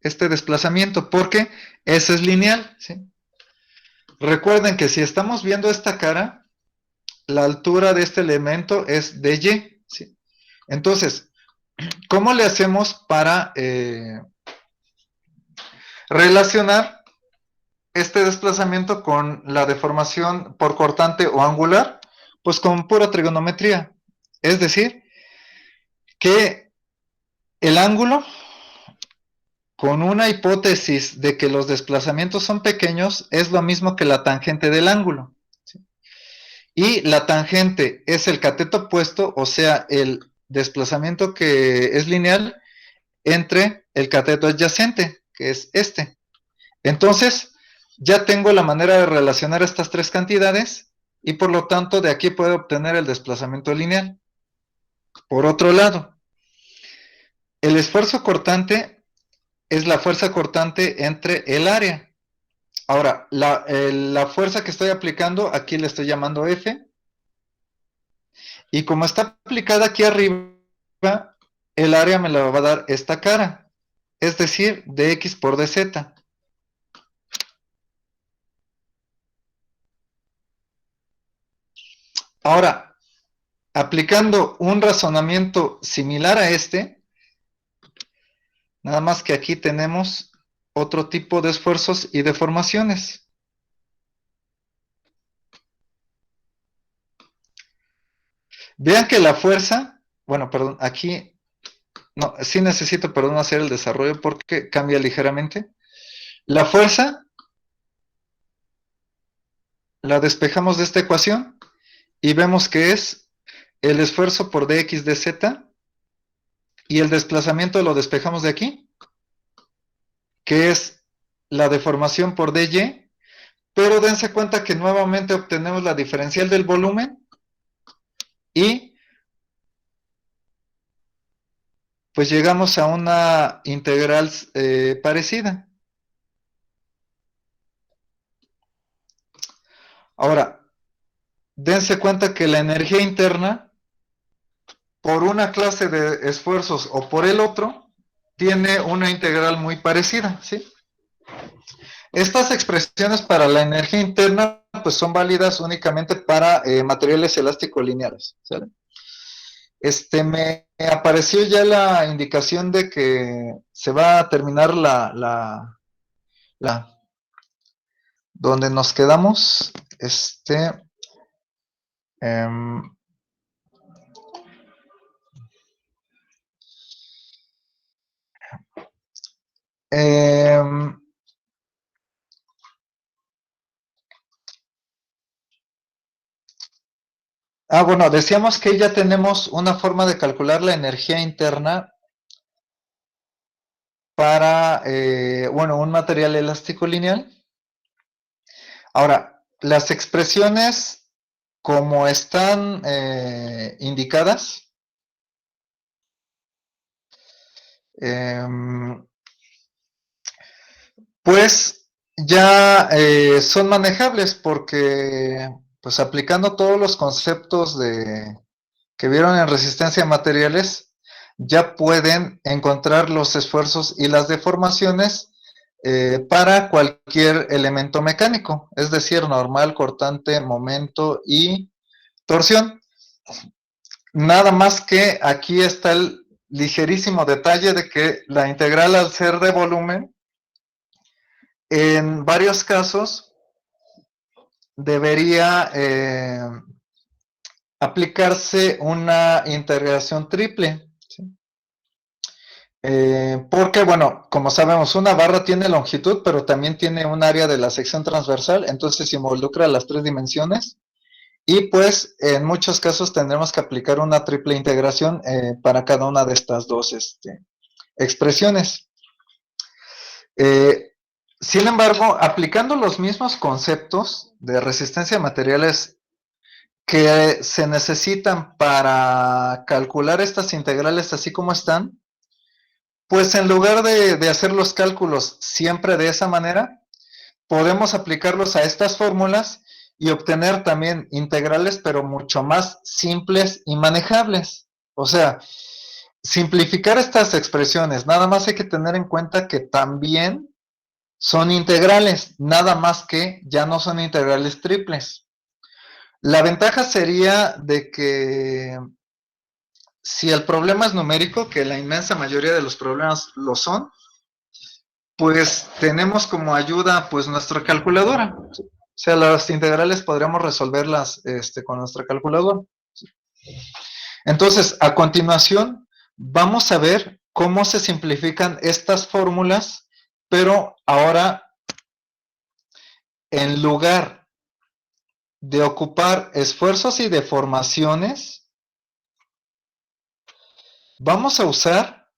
Este desplazamiento, porque ese es lineal, ¿sí? Recuerden que si estamos viendo esta cara, la altura de este elemento es dy, ¿sí? Entonces, ¿cómo le hacemos para relacionar este desplazamiento con la deformación por cortante o angular? Pues con pura trigonometría. Es decir, que el ángulo, con una hipótesis de que los desplazamientos son pequeños, es lo mismo que la tangente del ángulo, ¿sí? Y la tangente es el cateto opuesto, o sea, el desplazamiento que es lineal entre el cateto adyacente, que es este. Entonces, ya tengo la manera de relacionar estas tres cantidades y por lo tanto de aquí puedo obtener el desplazamiento lineal. Por otro lado, el esfuerzo cortante es la fuerza cortante entre el área. Ahora, la fuerza que estoy aplicando, aquí le estoy llamando F. Y como está aplicada aquí arriba, el área me la va a dar esta cara. Es decir, dx por dz. Ahora, aplicando un razonamiento similar a este, nada más que aquí tenemos otro tipo de esfuerzos y deformaciones. Vean que la fuerza, bueno, perdón, aquí, no, sí necesito, perdón, hacer el desarrollo porque cambia ligeramente. La fuerza la despejamos de esta ecuación y vemos que es el esfuerzo por dx dz y el desplazamiento lo despejamos de aquí, que es la deformación por dy, pero dense cuenta que nuevamente obtenemos la diferencial del volumen y pues llegamos a una integral parecida. Ahora, dense cuenta que la energía interna, por una clase de esfuerzos o por el otro, tiene una integral muy parecida, ¿sí? Estas expresiones para la energía interna pues son válidas únicamente para materiales elástico-lineales, ¿sale? Me apareció ya la indicación de que se va a terminar donde nos quedamos, em, em, bueno, decíamos que ya tenemos una forma de calcular la energía interna para, bueno, un material elástico lineal. Ahora, las expresiones como están indicadas, pues ya son manejables porque, pues aplicando todos los conceptos que vieron en resistencia a materiales, ya pueden encontrar los esfuerzos y las deformaciones para cualquier elemento mecánico, es decir, normal, cortante, momento y torsión. Nada más que aquí está el ligerísimo detalle de que la integral, al ser de volumen, en varios casos debería aplicarse una integración triple, ¿sí? Porque, bueno, como sabemos, una barra tiene longitud, pero también tiene un área de la sección transversal, entonces involucra las tres dimensiones, y pues en muchos casos tendremos que aplicar una triple integración para cada una de estas dos expresiones. Sin embargo, aplicando los mismos conceptos de resistencia a materiales que se necesitan para calcular estas integrales así como están, pues en lugar de hacer los cálculos siempre de esa manera, podemos aplicarlos a estas fórmulas y obtener también integrales, pero mucho más simples y manejables. O sea, simplificar estas expresiones, nada más hay que tener en cuenta que también son integrales, nada más que ya no son integrales triples. La ventaja sería de que si el problema es numérico, que la inmensa mayoría de los problemas lo son, pues tenemos como ayuda pues nuestra calculadora. O sea, las integrales podríamos resolverlas con nuestra calculadora. Entonces, a continuación, vamos a ver cómo se simplifican estas fórmulas, pero ahora, en lugar de ocupar esfuerzos y deformaciones, vamos a usar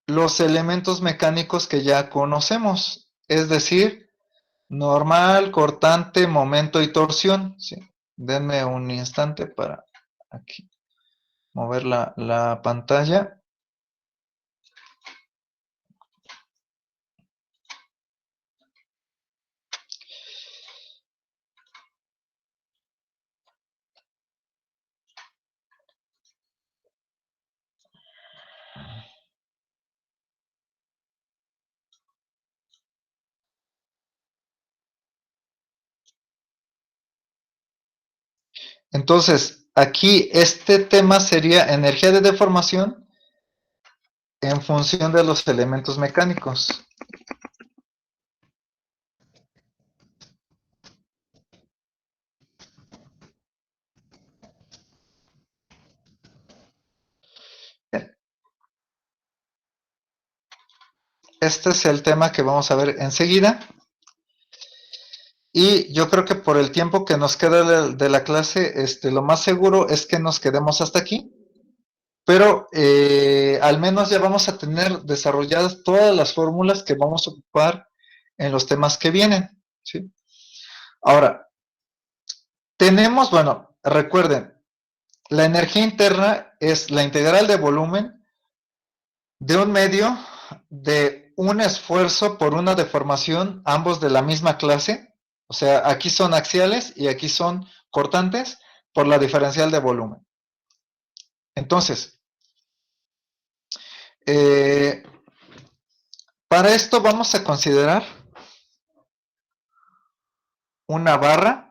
los elementos mecánicos que ya conocemos, es decir, normal, cortante, momento y torsión. ¿Sí? Denme un instante para aquí mover la pantalla. Entonces, aquí este tema sería energía de deformación en función de los elementos mecánicos. Este es el tema que vamos a ver enseguida. Y yo creo que por el tiempo que nos queda de la clase, lo más seguro es que nos quedemos hasta aquí. Pero al menos ya vamos a tener desarrolladas todas las fórmulas que vamos a ocupar en los temas que vienen. ¿Sí? Ahora, tenemos, bueno, recuerden, la energía interna es la integral de volumen de un medio de un esfuerzo por una deformación, ambos de la misma clase. O sea, aquí son axiales y aquí son cortantes por la diferencial de volumen. Entonces, para esto vamos a considerar una barra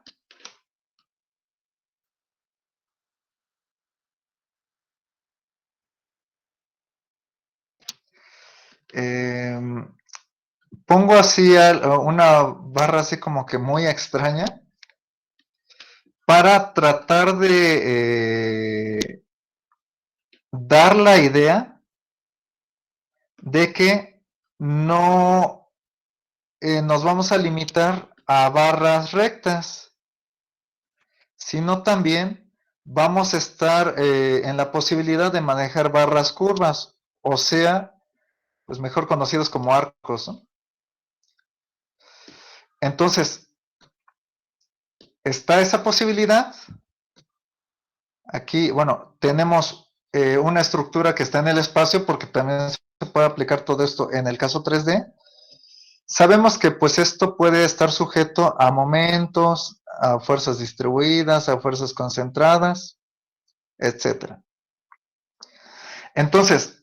pongo así una barra así como que muy extraña para tratar de dar la idea de que no nos vamos a limitar a barras rectas, sino también vamos a estar en la posibilidad de manejar barras curvas, o sea, pues mejor conocidos como arcos, ¿no? Entonces, está esa posibilidad. Aquí, bueno, tenemos una estructura que está en el espacio porque también se puede aplicar todo esto en el caso 3D. Sabemos que pues esto puede estar sujeto a momentos, a fuerzas distribuidas, a fuerzas concentradas, etc. Entonces,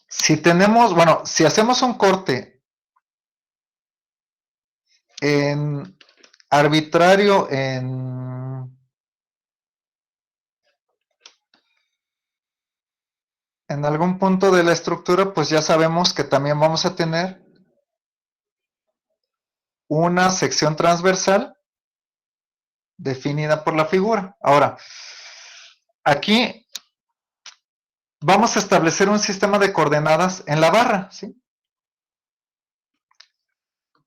si tenemos, bueno, si hacemos un corte en arbitrario en algún punto de la estructura, pues ya sabemos que también vamos a tener una sección transversal definida por la figura. Ahora, aquí vamos a establecer un sistema de coordenadas en la barra, ¿sí?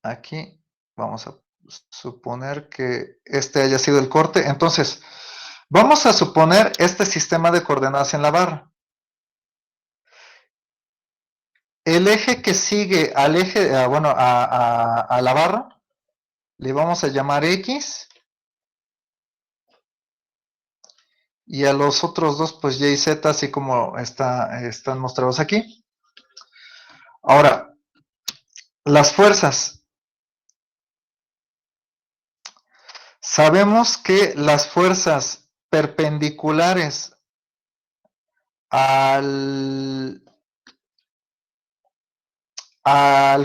Aquí vamos a suponer que este haya sido el corte. Entonces, vamos a suponer este sistema de coordenadas en la barra. El eje que sigue al eje, bueno, a la barra, le vamos a llamar X. Y a los otros dos, pues Y y Z, así como están mostrados aquí. Ahora, las fuerzas. Sabemos que las fuerzas perpendiculares al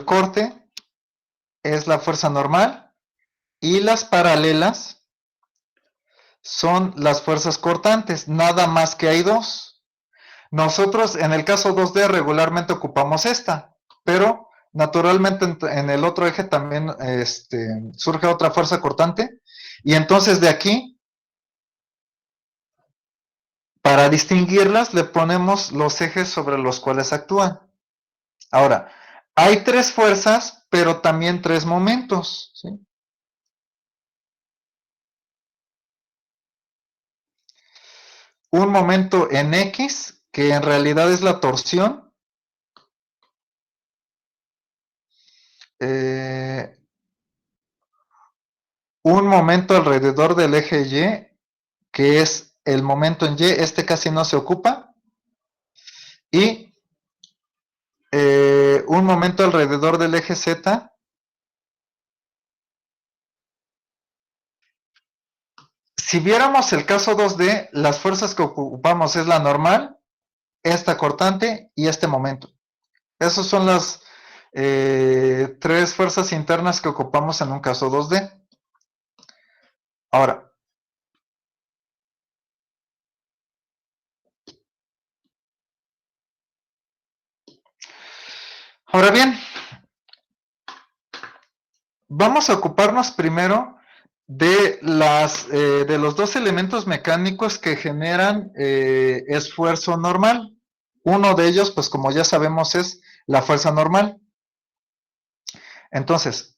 corte es la fuerza normal y las paralelas son las fuerzas cortantes, nada más que hay dos. Nosotros en el caso 2D regularmente ocupamos esta, pero naturalmente en el otro eje también surge otra fuerza cortante, y entonces de aquí, para distinguirlas, le ponemos los ejes sobre los cuales actúan. Ahora, hay tres fuerzas, pero también tres momentos, ¿sí? Un momento en X, que en realidad es la torsión. Un momento alrededor del eje Y, que es el momento en Y, este casi no se ocupa. Y un momento alrededor del eje Z. Si viéramos el caso 2D, las fuerzas que ocupamos es la normal, esta cortante y este momento. Esas son las tres fuerzas internas que ocupamos en un caso 2D. Ahora, bien, vamos a ocuparnos primero de los dos elementos mecánicos que generan esfuerzo normal. Uno de ellos, pues como ya sabemos, es la fuerza normal. Entonces,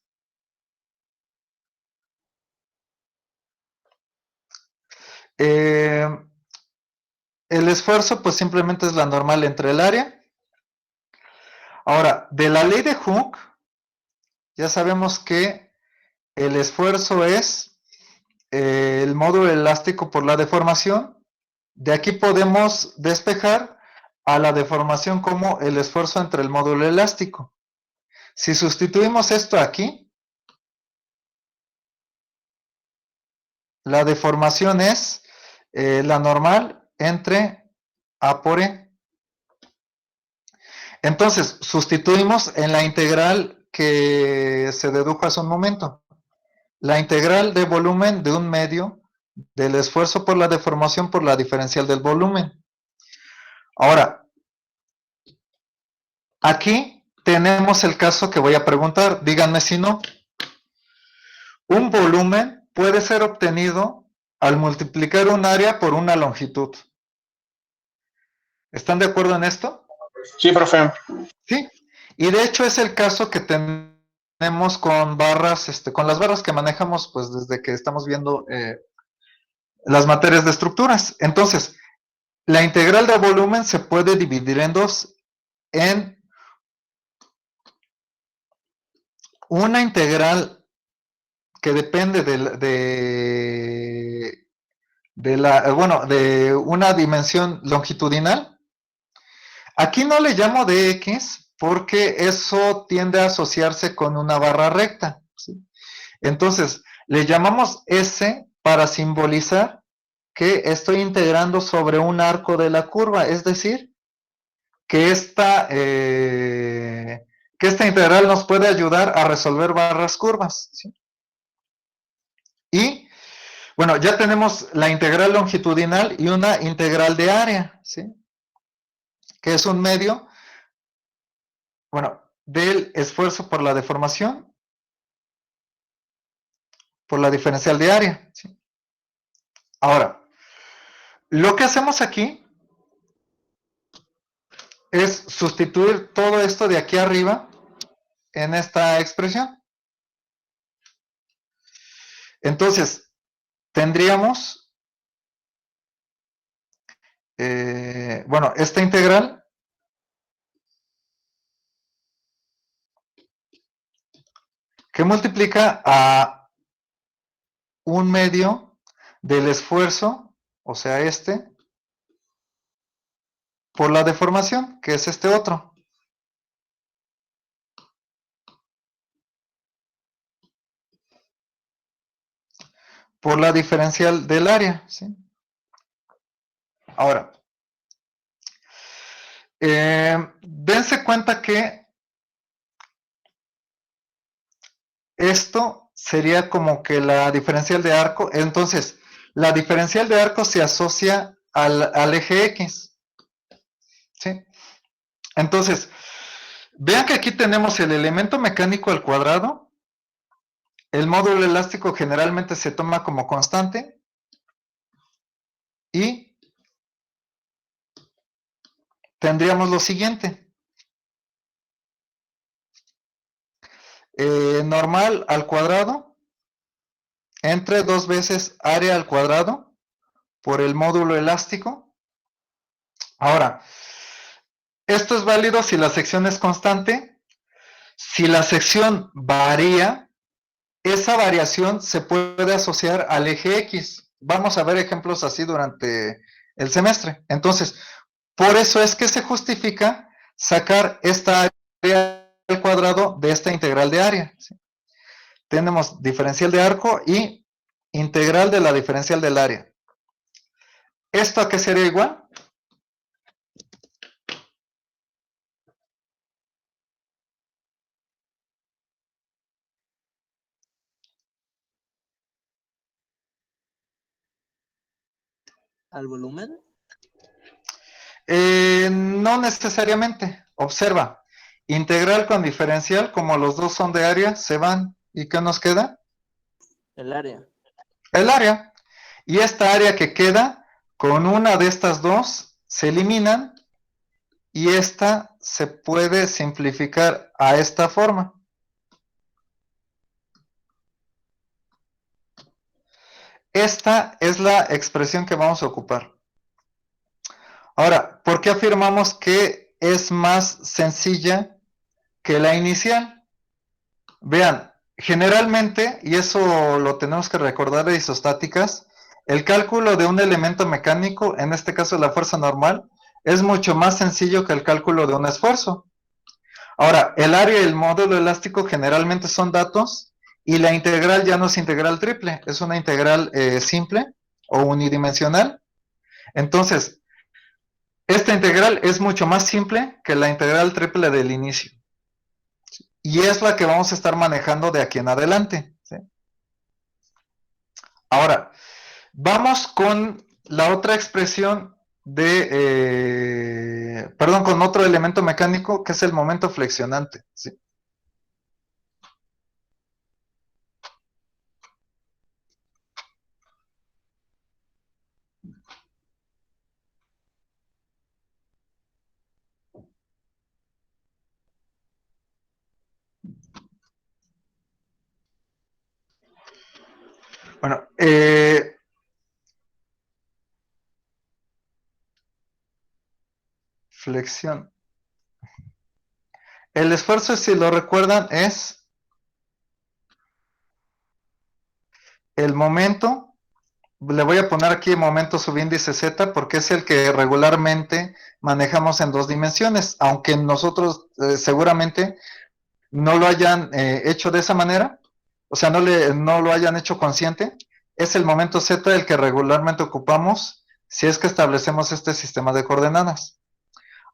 el esfuerzo, pues simplemente es la normal entre el área. Ahora, de la ley de Hooke, ya sabemos que el esfuerzo es el módulo elástico por la deformación. De aquí podemos despejar a la deformación como el esfuerzo entre el módulo elástico. Si sustituimos esto aquí, la deformación es la normal entre A por E. Entonces, sustituimos en la integral que se dedujo hace un momento. La integral de volumen de un medio del esfuerzo por la deformación por la diferencial del volumen. Ahora, aquí tenemos el caso que voy a preguntar. Díganme si no. Un volumen puede ser obtenido al multiplicar un área por una longitud. ¿Están de acuerdo en esto? Sí, profe. Sí. Y de hecho es el caso que tenemos con barras, con las barras que manejamos pues desde que estamos viendo las materias de estructuras. Entonces, la integral de volumen se puede dividir en dos, en una integral que depende de una dimensión longitudinal. Aquí no le llamo dx porque eso tiende a asociarse con una barra recta, ¿sí? Entonces, le llamamos S para simbolizar que estoy integrando sobre un arco de la curva, es decir, que esta integral nos puede ayudar a resolver barras curvas, ¿sí? Y, bueno, ya tenemos la integral longitudinal y una integral de área, ¿sí? Que es un medio, bueno, del esfuerzo por la deformación por la diferencial de área, ¿sí? Ahora, lo que hacemos aquí es sustituir todo esto de aquí arriba en esta expresión. Entonces, tendríamos, esta integral que multiplica a un medio del esfuerzo, o sea, por la deformación, que es este otro. por la diferencial del área, ¿sí? Ahora, dense cuenta que esto sería como que la diferencial de arco. Entonces, la diferencial de arco se asocia al eje X, ¿sí? Entonces, vean que aquí tenemos el elemento mecánico al cuadrado. El módulo elástico generalmente se toma como constante. Y tendríamos lo siguiente. Normal al cuadrado entre 2 veces área al cuadrado por el módulo elástico. Ahora, esto es válido si la sección es constante. Si la sección varía, esa variación se puede asociar al eje X. Vamos a ver ejemplos así durante el semestre. Entonces, por eso es que se justifica sacar esta área al cuadrado de esta integral de área, ¿sí? Tenemos diferencial de arco y integral de la diferencial del área. ¿Esto a qué sería igual? ¿Al volumen? No necesariamente. Observa. Integral con diferencial, como los dos son de área, se van. ¿Y qué nos queda? El área. El área. Y esta área que queda, con una de estas dos, se eliminan. Y esta se puede simplificar a esta forma. Esta es la expresión que vamos a ocupar. Ahora, ¿por qué afirmamos que es más sencilla que la inicial? Vean, generalmente, y eso lo tenemos que recordar de isostáticas, el cálculo de un elemento mecánico, en este caso la fuerza normal, es mucho más sencillo que el cálculo de un esfuerzo. Ahora, el área y el módulo elástico generalmente son datos, y la integral ya no es integral triple, es una integral simple o unidimensional. Entonces, esta integral es mucho más simple que la integral triple del inicio. Y es la que vamos a estar manejando de aquí en adelante, ¿sí? Ahora, vamos con la otra expresión de, perdón, con otro elemento mecánico que es el momento flexionante, ¿sí? Bueno, flexión. El esfuerzo, si lo recuerdan, es el momento. Le voy a poner aquí momento subíndice Z porque es el que regularmente manejamos en 2 dimensiones, aunque nosotros seguramente no lo hayan hecho de esa manera, o sea, no lo hayan hecho consciente. Es el momento Z el que regularmente ocupamos si es que establecemos este sistema de coordenadas.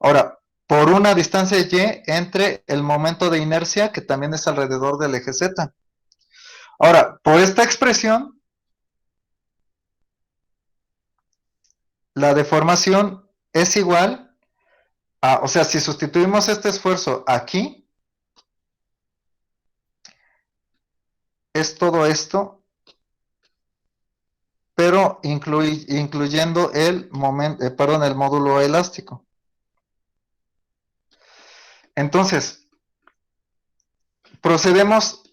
Ahora, por una distancia Y entre el momento de inercia, que también es alrededor del eje Z. Ahora, por esta expresión, la deformación es igual a, o sea, si sustituimos este esfuerzo aquí, es todo esto, pero incluyendo el el módulo elástico. Entonces, procedemos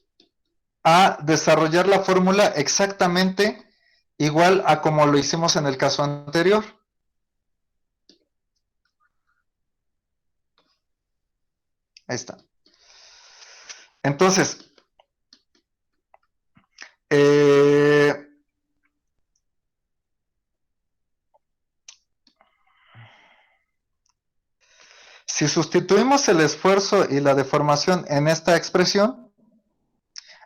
a desarrollar la fórmula exactamente igual a como lo hicimos en el caso anterior. Ahí está. Entonces, si sustituimos el esfuerzo y la deformación en esta expresión,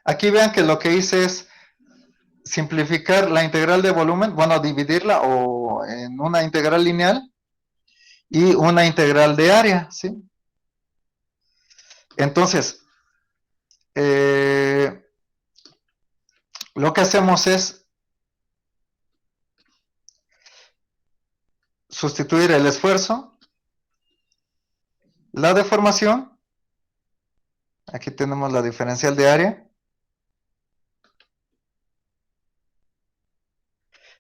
aquí vean que lo que hice es simplificar la integral de volumen, bueno, dividirla o en una integral lineal y una integral de área, ¿sí? Entonces, lo que hacemos es sustituir el esfuerzo, la deformación, aquí tenemos la diferencial de área,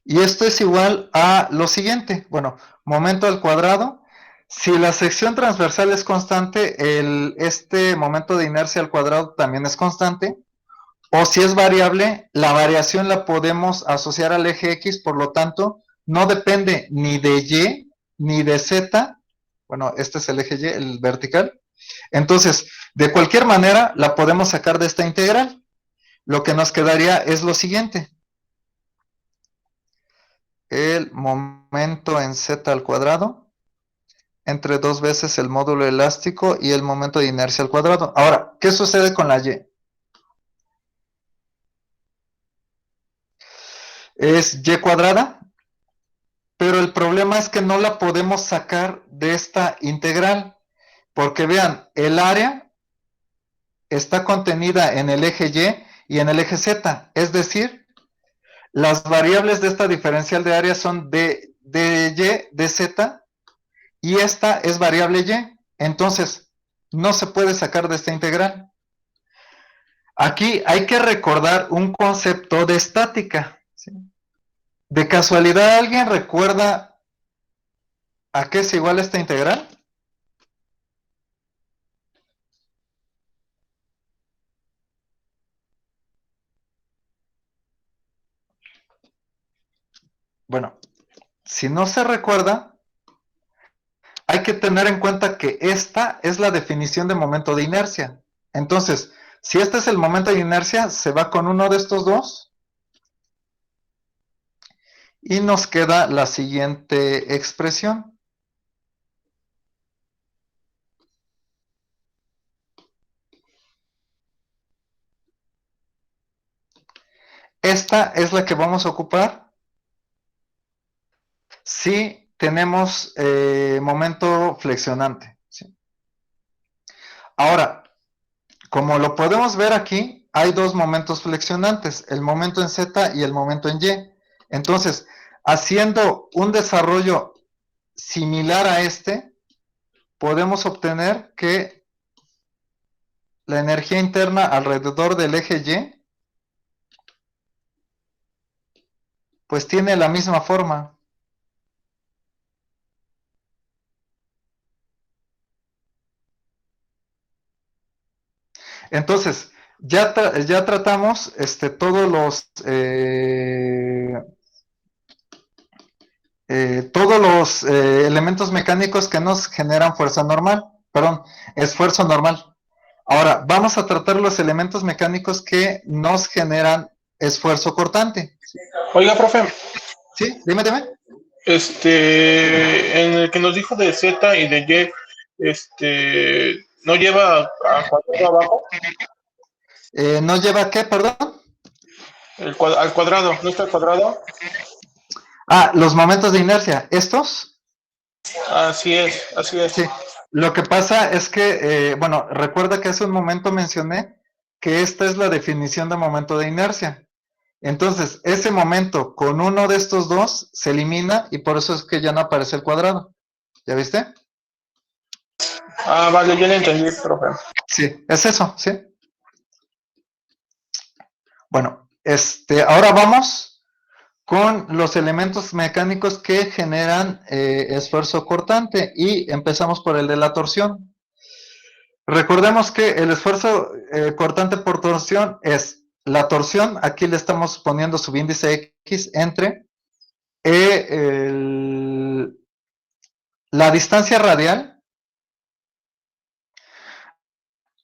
y esto es igual a lo siguiente, bueno, momento al cuadrado. Si la sección transversal es constante, este momento de inercia al cuadrado también es constante. O si es variable, la variación la podemos asociar al eje X, por lo tanto, no depende ni de Y ni de Z. Bueno, este es el eje Y, el vertical. Entonces, de cualquier manera, la podemos sacar de esta integral. Lo que nos quedaría es lo siguiente. El momento en Z al cuadrado entre 2 veces el módulo elástico y el momento de inercia al cuadrado. Ahora, ¿qué sucede con la Y? Es Y cuadrada, pero el problema es que no la podemos sacar de esta integral, porque vean, el área está contenida en el eje Y y en el eje Z, es decir, las variables de esta diferencial de área son de Y, de Z, y esta es variable Y, entonces no se puede sacar de esta integral. Aquí hay que recordar un concepto de estática, ¿sí? ¿De casualidad alguien recuerda a qué es igual esta integral? Bueno, si no se recuerda, hay que tener en cuenta que esta es la definición de momento de inercia. Entonces, si este es el momento de inercia, se va con uno de estos dos y nos queda la siguiente expresión. Esta es la que vamos a ocupar si tenemos momento flexionante, ¿sí? Ahora, como lo podemos ver aquí, hay dos momentos flexionantes, el momento en Z y el momento en Y. Entonces, haciendo un desarrollo similar a este, podemos obtener que la energía interna alrededor del eje Y, pues tiene la misma forma. Entonces, ya tratamos todos los elementos mecánicos que nos generan fuerza normal, perdón, esfuerzo normal. Ahora, vamos a tratar los elementos mecánicos que nos generan esfuerzo cortante. Oiga, profe, ¿Sí? Dime. en el que nos dijo de Z y de Y, ¿no lleva a cuadrado abajo? ¿No lleva qué, perdón? Al cuadrado, ¿no está al cuadrado? Ah, los momentos de inercia. ¿Estos? Así es, así es. Sí. Lo que pasa es que, bueno, recuerda que hace un momento mencioné que esta es la definición de momento de inercia. Entonces, ese momento con uno de estos dos se elimina y por eso es que ya no aparece el cuadrado. ¿Ya viste? Ah, vale, ya lo entendí, profe. Sí, es eso, sí. Bueno, ahora vamos con los elementos mecánicos que generan esfuerzo cortante y empezamos por el de la torsión. Recordemos que el esfuerzo cortante por torsión es la torsión, aquí le estamos poniendo subíndice X entre la distancia radial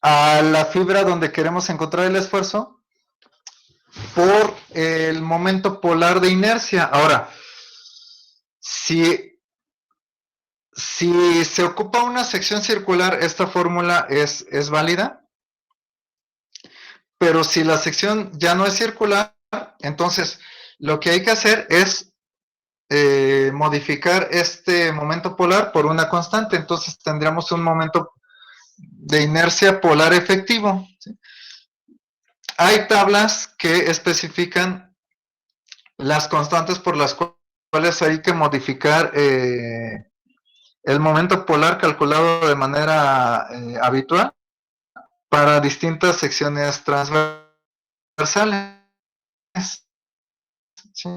a la fibra donde queremos encontrar el esfuerzo por el momento polar de inercia. Ahora, si se ocupa una sección circular, esta fórmula es válida, pero si la sección ya no es circular, entonces lo que hay que hacer es modificar este momento polar por una constante. Entonces tendríamos un momento de inercia polar efectivo, ¿sí? Hay tablas que especifican las constantes por las cuales hay que modificar el momento polar calculado de manera habitual para distintas secciones transversales, ¿sí?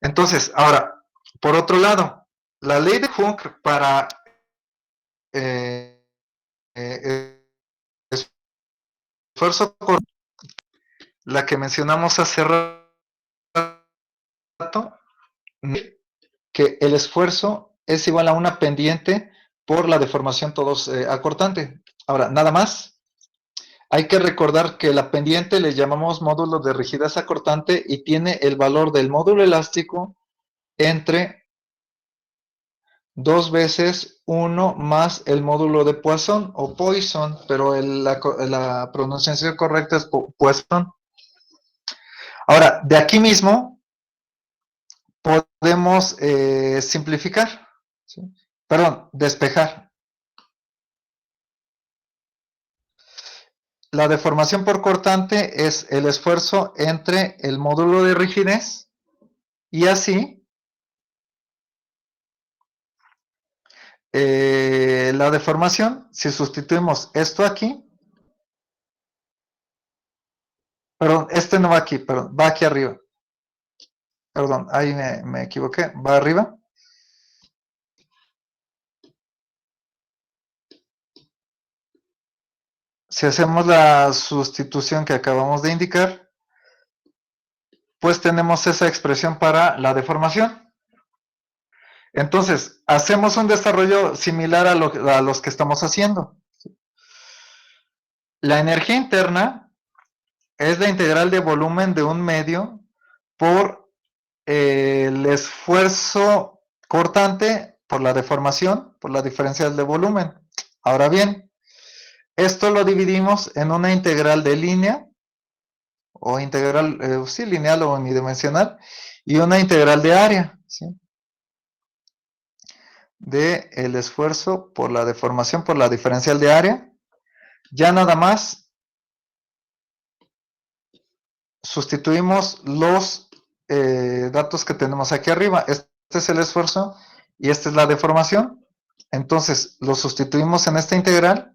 Entonces, ahora, por otro lado, la ley de Hooke para eh, esfuerzo corto, la que mencionamos hace rato, que el esfuerzo es igual a una pendiente por la deformación todos acortante. Ahora, nada más, hay que recordar que la pendiente le llamamos módulo de rigidez acortante y tiene el valor del módulo elástico entre 2 veces 1 más el módulo de Poisson o Poisson, pero la pronunciación correcta es Poisson. Ahora, de aquí mismo podemos simplificar, ¿sí? Perdón, despejar. La deformación por cortante es el esfuerzo entre el módulo de rigidez y así la deformación, si sustituimos esto aquí, perdón, este no va aquí, perdón, va aquí arriba. Perdón, ahí me equivoqué, va arriba. Si hacemos la sustitución que acabamos de indicar, pues tenemos esa expresión para la deformación. Entonces, hacemos un desarrollo similar a los que estamos haciendo. La energía interna es la integral de volumen de un medio por el esfuerzo cortante por la deformación, por la diferencial de volumen. Ahora bien, esto lo dividimos en una integral de línea, o integral, sí, lineal o unidimensional, y una integral de área, ¿sí? De el esfuerzo por la deformación por la diferencial de área. Ya nada más sustituimos los datos que tenemos aquí arriba. Este es el esfuerzo y esta es la deformación. Entonces, lo sustituimos en esta integral.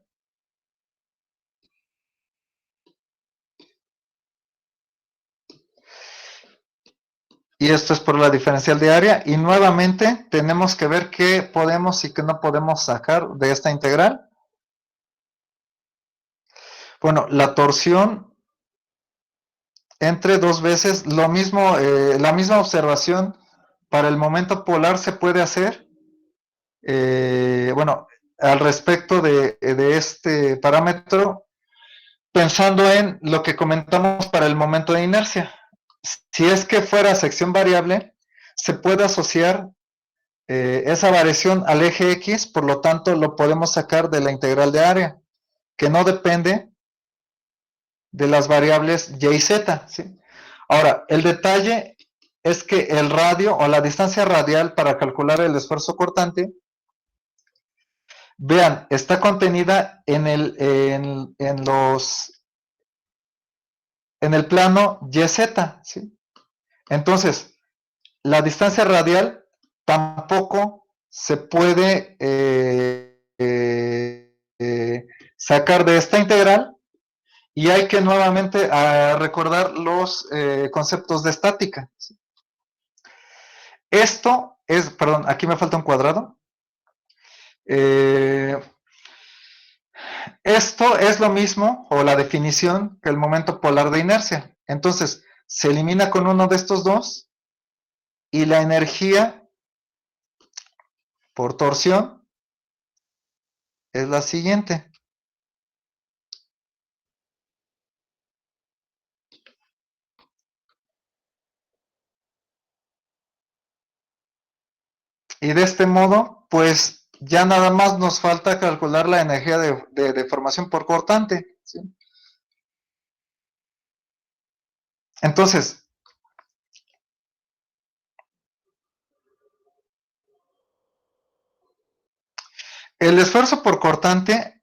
Y esto es por la diferencial de área. Y nuevamente tenemos que ver qué podemos y qué no podemos sacar de esta integral. Bueno, la torsión entre 2 veces, lo mismo, la misma observación para el momento polar se puede hacer. Bueno, al respecto de este parámetro, pensando en lo que comentamos para el momento de inercia. Si es que fuera sección variable, se puede asociar esa variación al eje X, por lo tanto lo podemos sacar de la integral de área, que no depende de las variables y y z, ¿sí? Ahora, el detalle es que el radio o la distancia radial para calcular el esfuerzo cortante, vean, está contenida en el plano YZ, ¿sí? Entonces, la distancia radial tampoco se puede sacar de esta integral y hay que nuevamente recordar los conceptos de estática. Esto es, perdón, aquí me falta un cuadrado. Esto es lo mismo, o la definición, que el momento polar de inercia. Entonces, se elimina con uno de estos dos y la energía por torsión es la siguiente. Y de este modo, pues ya nada más nos falta calcular la energía de deformación por cortante, ¿sí? Entonces, el esfuerzo por cortante,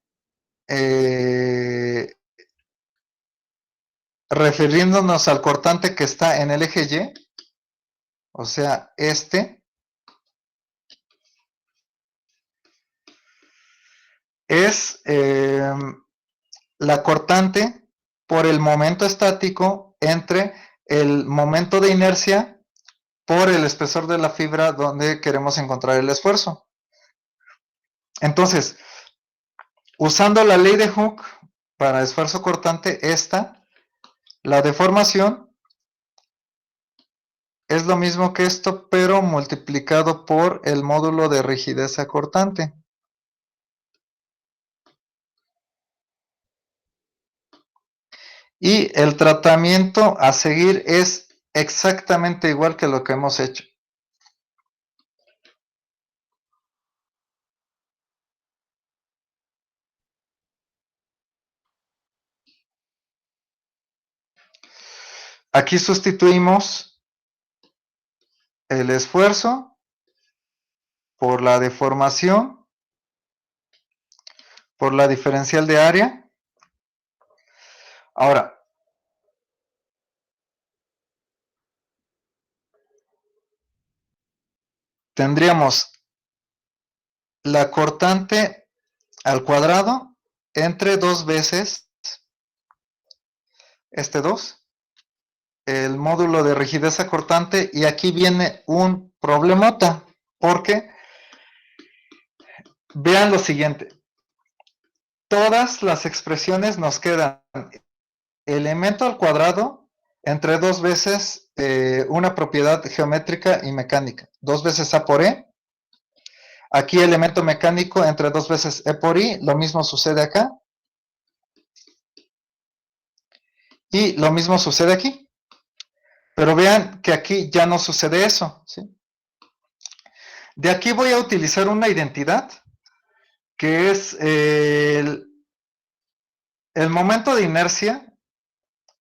refiriéndonos al cortante que está en el eje Y, o sea, este, es la cortante por el momento estático entre el momento de inercia por el espesor de la fibra donde queremos encontrar el esfuerzo. Entonces, usando la ley de Hooke para esfuerzo cortante, la deformación es lo mismo que esto, pero multiplicado por el módulo de rigidez cortante. Y el tratamiento a seguir es exactamente igual que lo que hemos hecho. Aquí sustituimos el esfuerzo por la deformación, por la diferencial de área. Ahora, tendríamos la cortante al cuadrado entre 2 veces este 2, el módulo de rigidez cortante, y aquí viene un problemota, porque vean lo siguiente. Todas las expresiones nos quedan elemento al cuadrado entre 2 veces una propiedad geométrica y mecánica, 2 veces A por E. Aquí elemento mecánico entre 2 veces E por I, lo mismo sucede acá. Y lo mismo sucede aquí. Pero vean que aquí ya no sucede eso, ¿sí? De aquí voy a utilizar una identidad que es el momento de inercia.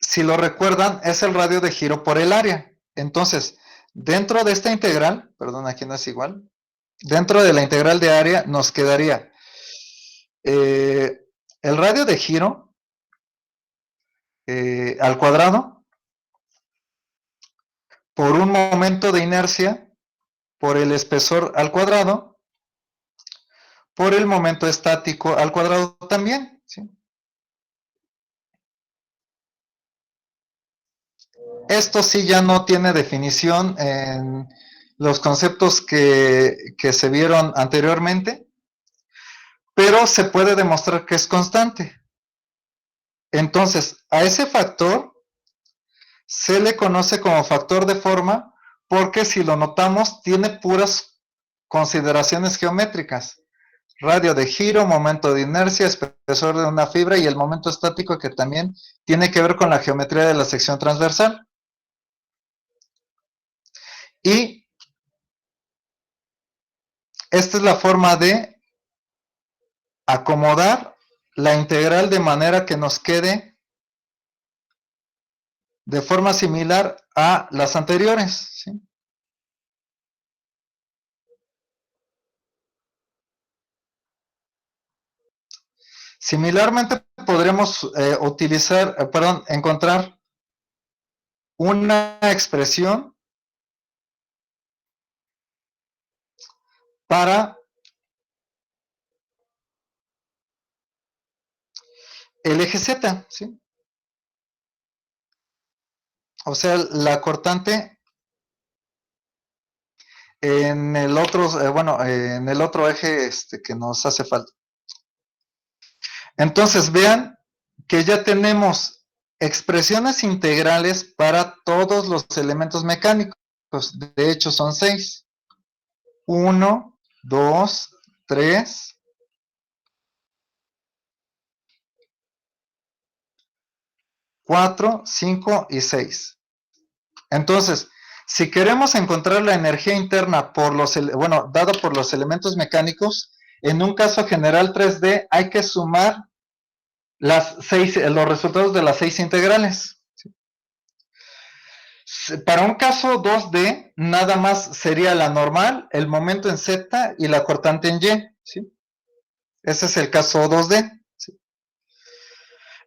Si lo recuerdan, es el radio de giro por el área. Entonces, dentro de esta integral, perdón, aquí no es igual, dentro de la integral de área nos quedaría el radio de giro al cuadrado por un momento de inercia por el espesor al cuadrado por el momento estático al cuadrado también, ¿sí? Esto sí ya no tiene definición en los conceptos que se vieron anteriormente, pero se puede demostrar que es constante. Entonces, a ese factor se le conoce como factor de forma porque si lo notamos tiene puras consideraciones geométricas. Radio de giro, momento de inercia, espesor de una fibra y el momento estático que también tiene que ver con la geometría de la sección transversal. Y esta es la forma de acomodar la integral de manera que nos quede de forma similar a las anteriores, ¿sí? Similarmente podremos encontrar una expresión para el eje Z, ¿sí? O sea, la cortante en el otro, en el otro eje que nos hace falta. Entonces, vean que ya tenemos expresiones integrales para todos los elementos mecánicos. De hecho, son 6. 1, 2, 3, 4, 5 y 6. Entonces, si queremos encontrar la energía interna dado por los elementos mecánicos, en un caso general 3D hay que sumar los resultados de las 6 integrales. Para un caso 2D, nada más sería la normal, el momento en Z y la cortante en Y. ¿Sí? Ese es el caso 2D. ¿Sí?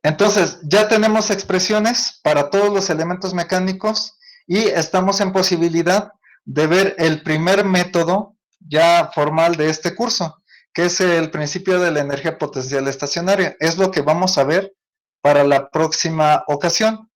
Entonces, ya tenemos expresiones para todos los elementos mecánicos y estamos en posibilidad de ver el primer método ya formal de este curso, que es el principio de la energía potencial estacionaria. Es lo que vamos a ver para la próxima ocasión.